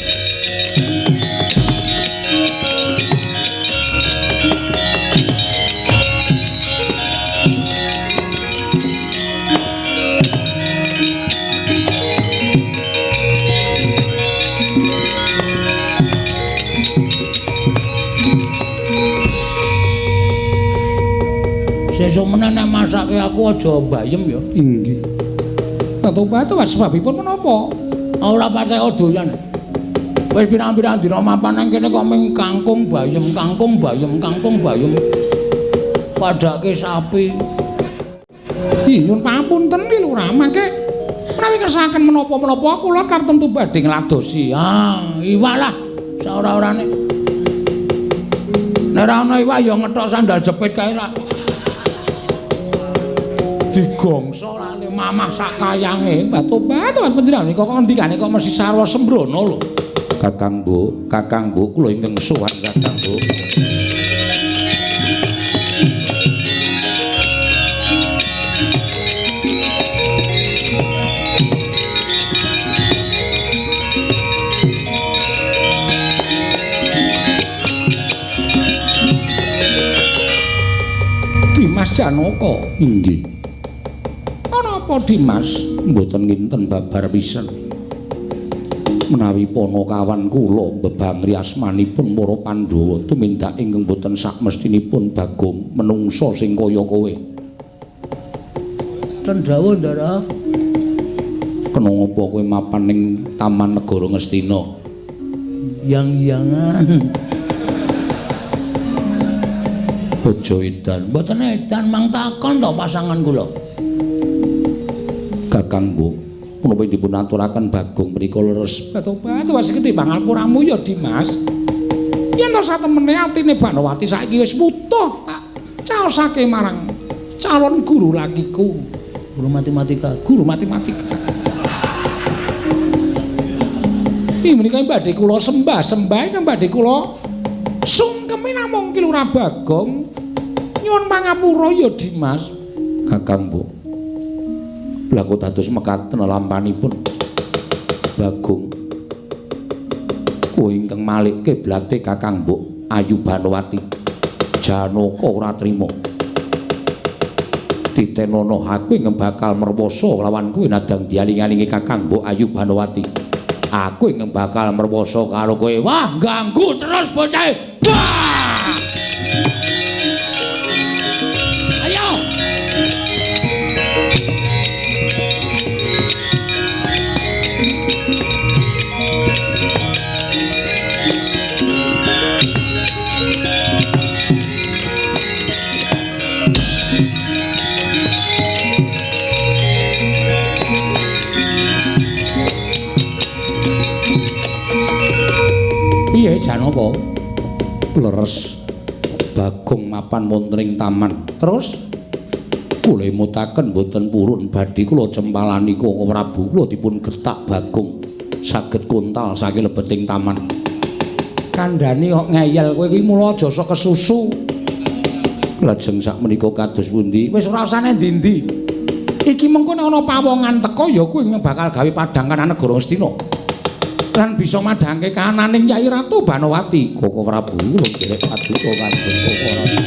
Sesuk meneh nek masake aku aja bayem ya. Inggih. Batu-batu sebabipun menapa? Ora patek doyan. Wis pirang-pirang dina mapan nang kene kok ming kangkung bayem, kangkung bayem, kangkung bayem. Padake sapi. Nyun pamunten ki Lurah, mangke menawi kersakaken menapa-menapa kula kartemtu badhe ngladosi. Iwak lah saora-orane. Nek ora ana iwak ya ngethok sandal jepit kae ra. Digongso lali mamah sak kayange batu-batu panjenengan kok ngendikane kok mesti sarwa sembrono lho. Kakang Bu kula ingkang sowan Kakang Bu. Dimas Janaka. Inggih. Dimas mboten nginten babar pisan menawi Panakawan kula mbebangri asmanipun para Pandhawa tumindak ingkang mboten sakmestinipun Bagong menungsa sing kaya kowe. Tendhawa Ndara. Kena ngapa kowe mapan ning Taman Negara Ngastina? Yang-yangan. Bojo edan, mboten edan mang takon to pasangan kula. Kakang Bu, menapa dipun aturaken Bagong mriku leres batu-batu wis ketimbang alpuramu ya Dimas. Yen to satemene atine Banowati saiki wis wutuh tak caosake marang calon guru lakiku. Guru matematika. Iki menika badhe kula sembah ingkang badhe kula sungkemi namung ki Lurah Bagong. Nyuwun pangapura ya Dimas. Kakang Bu. Lha kok dados mekaten lampanipun Bagong. Kowe ingkang malikke blate Kakang Mbok Ayu Banowati. Janaka ora trima. Ditenono aku ing bakal merwasa lawan kowe nadang dialing-alingi Kakang Mbok Ayu Banowati. Aku ing bakal merwasa karo kowe. Wah, ganggu terus bocah. Wah! Ayo. Piye Janaka? Leres. Bagong mapan wonten ing taman. Terus kula mutaken boten purun badhe kula cempalani Koko Prabu. Kula dipun getak Bagong saged kuntal saking lebeting taman. Kandhani kok ngeyel kowe iki mula aja sok kesusu. Lajeng sakmenika kados pundi? Wis ora usane ndi-ndi. Iki mengko nek ana pawongan teka ya kuwi bakal gawe padhangkan negara Ngastina. Lan bisa madhangke kahananing Nyai Ratu Banowati. Koko Prabu nderek paduka kanjeng Koko Ratu.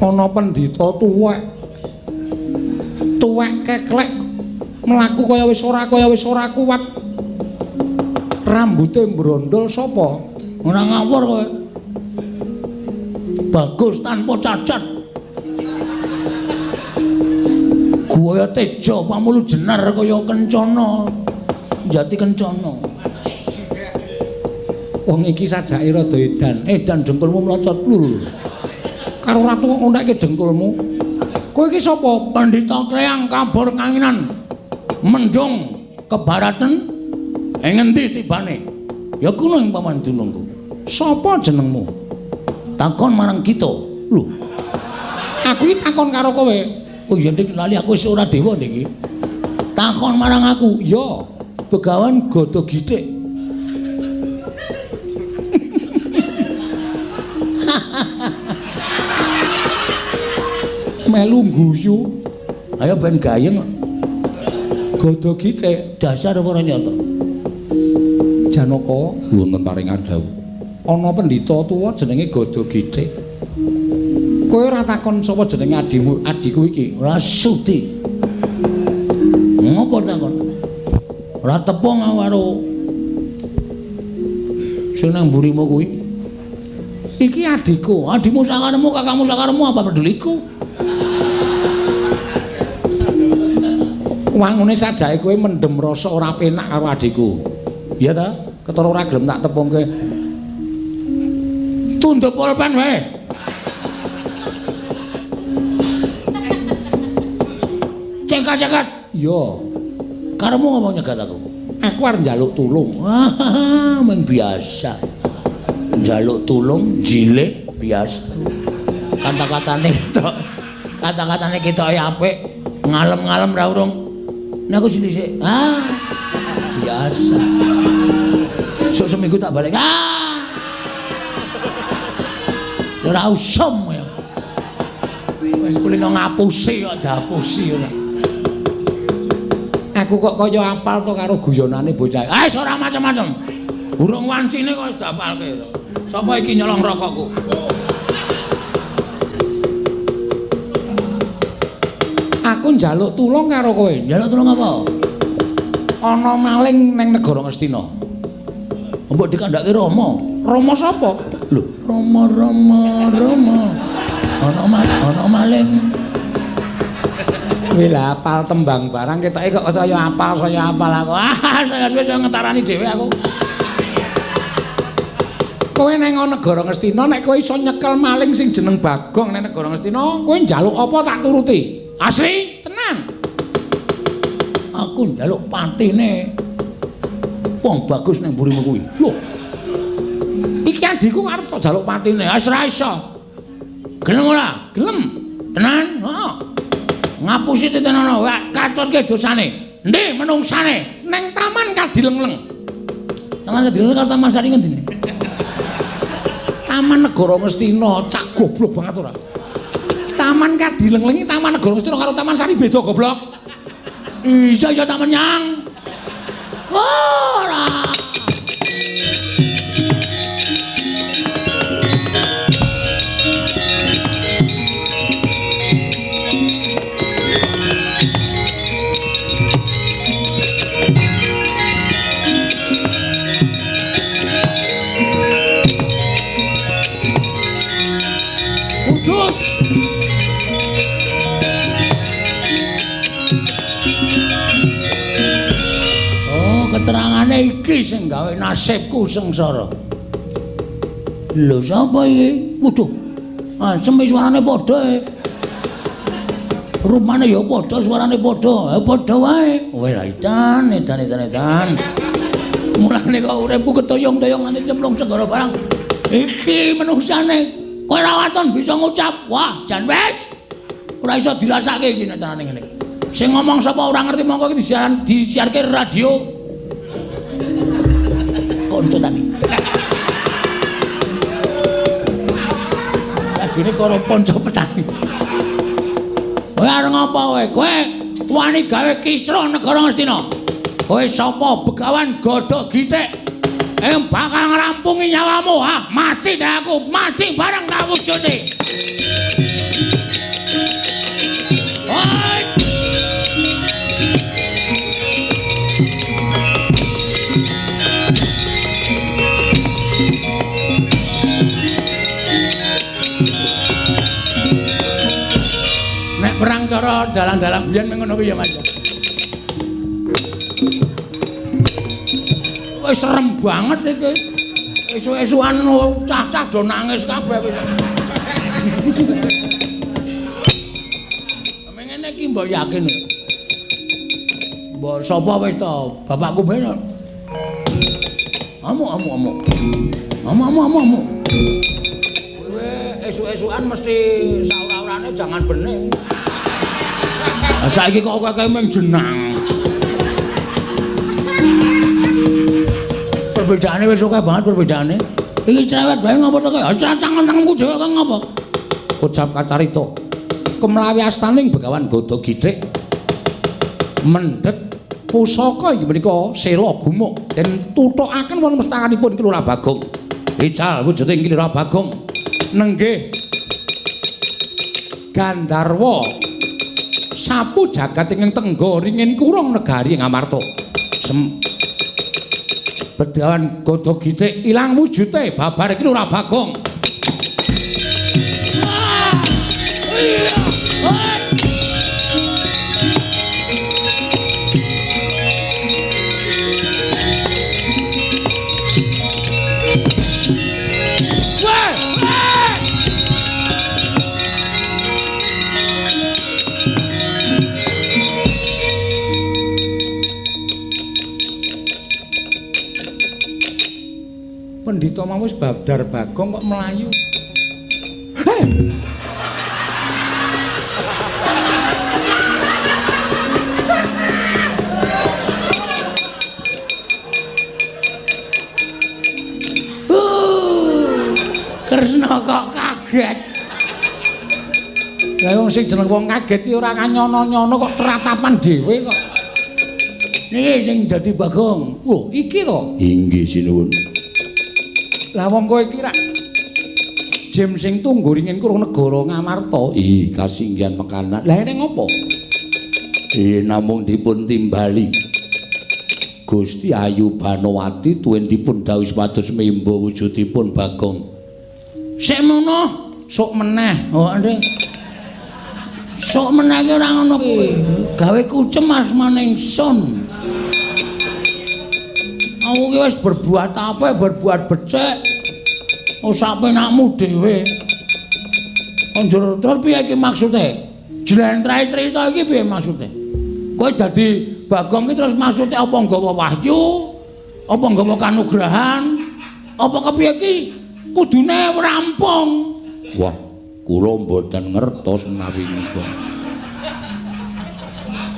Ana pendhita tuwek keklek mlaku kaya wis ora kuat. Rambute brondol sapa? Ora ngawur kowe. Bagus tanpa cacat. Guaya teja pamulu jenar kaya kencana. Jati kencana. Wong iki sajake rada edan jengkulmu mlocot lur. Karo ratu kok ngonake dengkulmu. Kowe iki sapa? Pandhita Kleang Kabor Kanginan. Mendung kebaraten ing endi tibane? Ya kuno ing paman dunungku. Sapa jenengmu? Takon marang kita. Lho. Aku iki takon karo kowe. Oh iya nek lali aku wis ora dewa niki. Takon marang aku. Ya, Begawan Gada Githik. Melu guyu. Ayo ben gayeng. Gada Githik dasar para nyata. Janaka wonten paring adhawu. Ana pendhita tuwa jenenge Gada Githik. Kowe ora takon sapa jenenge adiku iki? Ora sudi. Ngopo takon? Ora tepung karo sing nang mburimu kuwi. Iki adimu sakaremu, kakangmu sakaremu apa peduliku? Wangune sajake kowe mendem rasa ora penak karo adikku. Iya ta? Ketara ora gelem tak tepungke. Tunduk pulpen wae. Cekat-cekat. Iya. Karemu ngomong nyegat aku. Aku arep njaluk tulung. Wah, mung biasa. Njaluk tulung jilih biasa. Kata-katane kita apik. Ngalem-ngalem ra urung. Nek aku sithik. Biasa. Sok seminggu tak balik. Ora usum ya. Wis kulino ngapusi kok dapusi ora. Aku kok kaya apal to karo guyonane bocah. Wis ora macem-macem. Urung wancine kok wis dapalke. Sapa iki nyolong rokokku? Aku njaluk tulung karo kowe. Njaluk tulung apa? Ana maling ning negara Ngastina. Mbok dikandhake Rama. Rama sapa? Lho, Rama. Ana maling. Wila apal tembang barang ketoke kok saya apal aku. Saya wis ngetarani dhewe aku. Kowe ning negara Ngastina nek kowe iso nyekel maling sing jeneng Bagong ning negara Ngastina, kowe njaluk apa tak turuti? Asli, tenang. Aku njaluk patine wong bagus ning mburimu kuwi. Lho. Iki adikku arep tak njaluk patine. Wis ra iso. Gelem ora? Gelem. Tenan? Heeh. Ngapusi titenono, katutke dosane. Endi menungsane? Ning Taman Kadilengleng. Taman Kadilengleng karo Taman Sari ngendi? Taman Negara Ngastina, cak goblok banget ora. Taman Kadilengleng iki Taman Negara Ngastina karo Taman Sari beda goblok. Iya ya Taman Nyang. Ora. Keterangane iki sing gawe nasibku sengsara. Lho sapa iki? Waduh. Semi suarane padha. Rupane ya padha, suarane padha. Padha wae. Wis edan. Mulane kok uripku ketoyong-toyong nganti cemplung segara barang. Iki manungsane kowe ora waton bisa ngucap, wah jan wis. Ora iso dirasake iki nek carane ngene. Sing ngomong sapa ora ngerti mongko iki disiarke radio. Konco tani. Radine karo ponco petani. Kowe arep ngapa kowe? Kowe wani gawe kisruh negara Ngastina. Kowe sapa Begawan Godhog Gitik? Bakal ngrampungi nyawamu, ah mati dah aku, mati bareng tak wujude. Oi. Nek perang cara dalang-dalang biyen ngono kuwi ya Mas. Serem banget iki. Esuk-esukan cah-cah do nangis kabeh wis. Mengene iki mbok yakin. Mbok sapa wis to? Bapakku ben. Amu. Kowe esuk-esukan mesti saura-urane jangan bening. Saiki kok kakek mung jenang. Perbedaane wis akeh banget perbedaane. Iki cerewet bae ngopo to kowe? Tangan-tanganku dhewe kok ngopo? Ucap kacarita. Kemlawi astaning Begawan Godhog Gitik mendhet pusaka inggih menika sela gumuk den tutukaken wonten mustanganipun Ki Lurah Bagong. Ical wujude Ki Lurah Bagong nenggih Gandharwa sapu jagat ingkang tenggo ringin kurung negari Ngamarta. Begawan Godhog Gitik ilang wujude babar Ki Lurah Bagong. Pendhita mau wis Badar Bagong kok melayu. Kresna kok kaget. Lah wong sing jeneng wong kaget ki ora kanyono-nyono kok tratapan dhewe kok. Niki sing dadi Bagong. Wah, iki to. Inggih sinuwun. Lah wong kowe iki rak jem sing tunggu ringin kurung negara Ngamarta. Ih, kasinggihan mekanan. Lah ene ngopo? Namung dipun timbali. Gusti Ayu Banowati tuwin dipun dawuh supados mimba wujudipun Bagong. Sik mono, sok meneh. Oh, Ndeng. Sok meneh ki ora ngono kuwi. Gawe kucem asmane ingsun. Aku ki wis berbuat apa, berbuat becik. Oh sapenakmu dhewe. Anjur terus piye iki maksude? Jlentrahe crita iki piye maksude? Kowe dadi Bagong ki terus maksude apa nggawa wahyu? Apa nggawa kanugrahan? Apa kepiye ki? Kudune rampung. Wah, kula mboten ngertos menawi niku.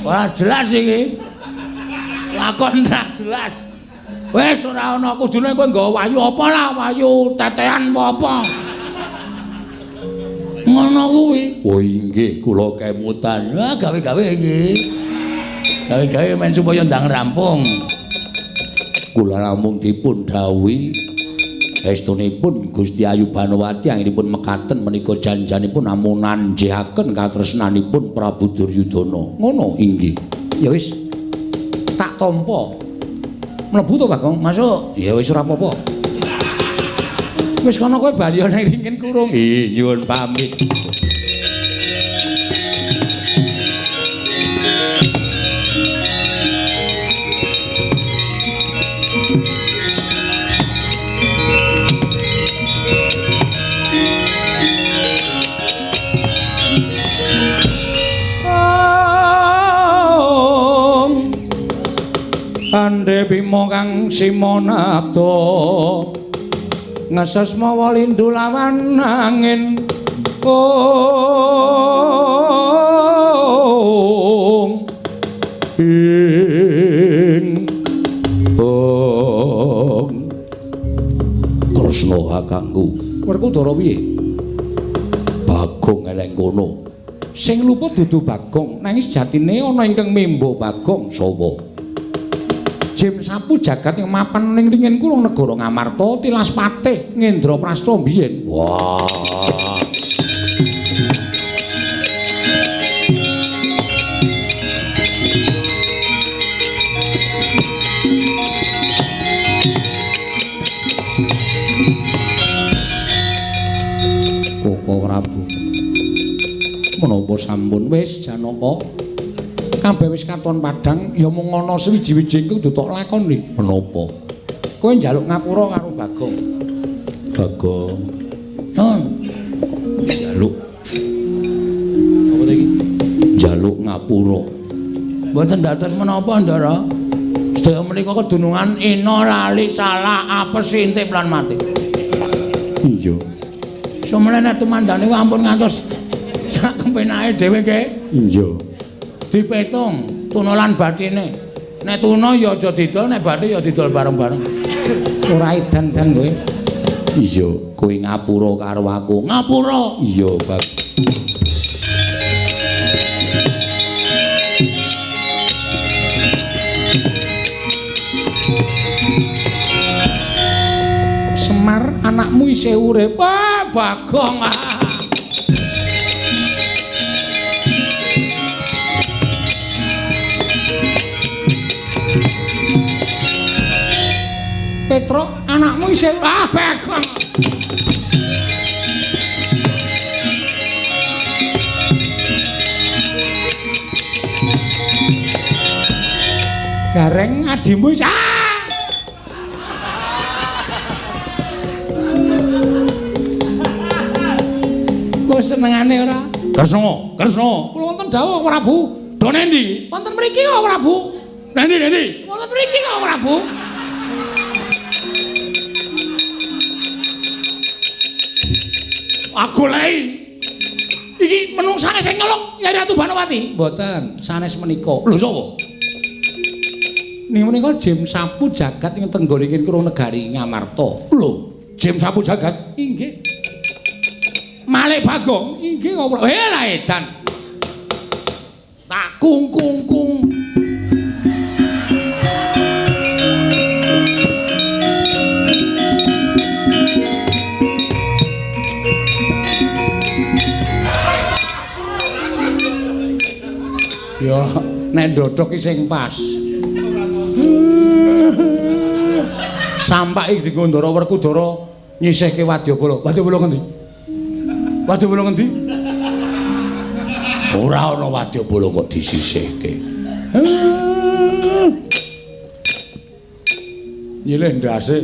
Wah, jelas iki. Lakon ra jelas. Wis ora ana kudune kowe nggawa wahyu apa lah, wahyu tetean apa. Ngono kuwi. Oh inggih, kula kemutan. Wah, gawe-gawe iki. Gawe-gawe men supaya ndang rampung. Kula namung dipun dawuhi estunipun Gusti Ayu Banowati anggenipun mekaten menika janjanipun namung nanjihaken katresnanipun Prabu Duryudana. Ngono inggih. Ya wis. Tak tampa. Mlebu to Bagong, masuk. Ya wis ora apa-apa. Wis kono kowe bali ana ringin kurung. Nyuwun pamit. Tandhe Bima kang simonata ngeses mawa lindhu lawan angin Kresna kakangku Werkudara piye Bagong eleng kono sing luput dudu Bagong nanging sejatine ana ingkang membo Bagong sapa Jem sapu jagat yang mapan ning ringin kulung negara Ngamarta tilas patih Ngendra Prasta biyen wah Prabu menapa sampun wis Janaka kabeh wis katon padhang ya mung ana sewiji-wiji kudu tok lakoni menapa kowe njaluk ngapura karo Bagong njaluk apa iki njaluk ngapura mboten dados menapa Ndara sedaya menika kedunungan ina lali salah apes intip lan mati iya Sumrene tumandane ampun ngantos sak kepenake dhewe ke. Iya. Dipetung tunolan bathine. Nek tuna ya aja didol, nek bathi ya didol bareng-bareng. Ora edan-edan kowe. Iya, kowe ngapura karo aku. Ngapura. Iya, Bab. Semar anakmu isih urip. Bagong Petro anakmu isih Bagong Gareng adimu isih senengane ora Kresna kula wonten dawuh Prabu do nendi wonten mriki kok Prabu nendi wonten mriki kok Prabu aku lei iki menungsane sing nyolong Nyai Ratu Banowati mboten sanes menika lho sapa niki menika Jem Sapu Jagat ing tenggolinging karo negari Ngamarta lho Jem Sapu Jagat inggih Malik Bagong inggih kok lah edan tak kung ya nek ndodhok iki sing pas sampak iki dienggo Ndara Werkudara nyisihke Wadyabala Wadyabala ngendi? Ora ana Wadyabala kok disisihke. Nyilih ndase.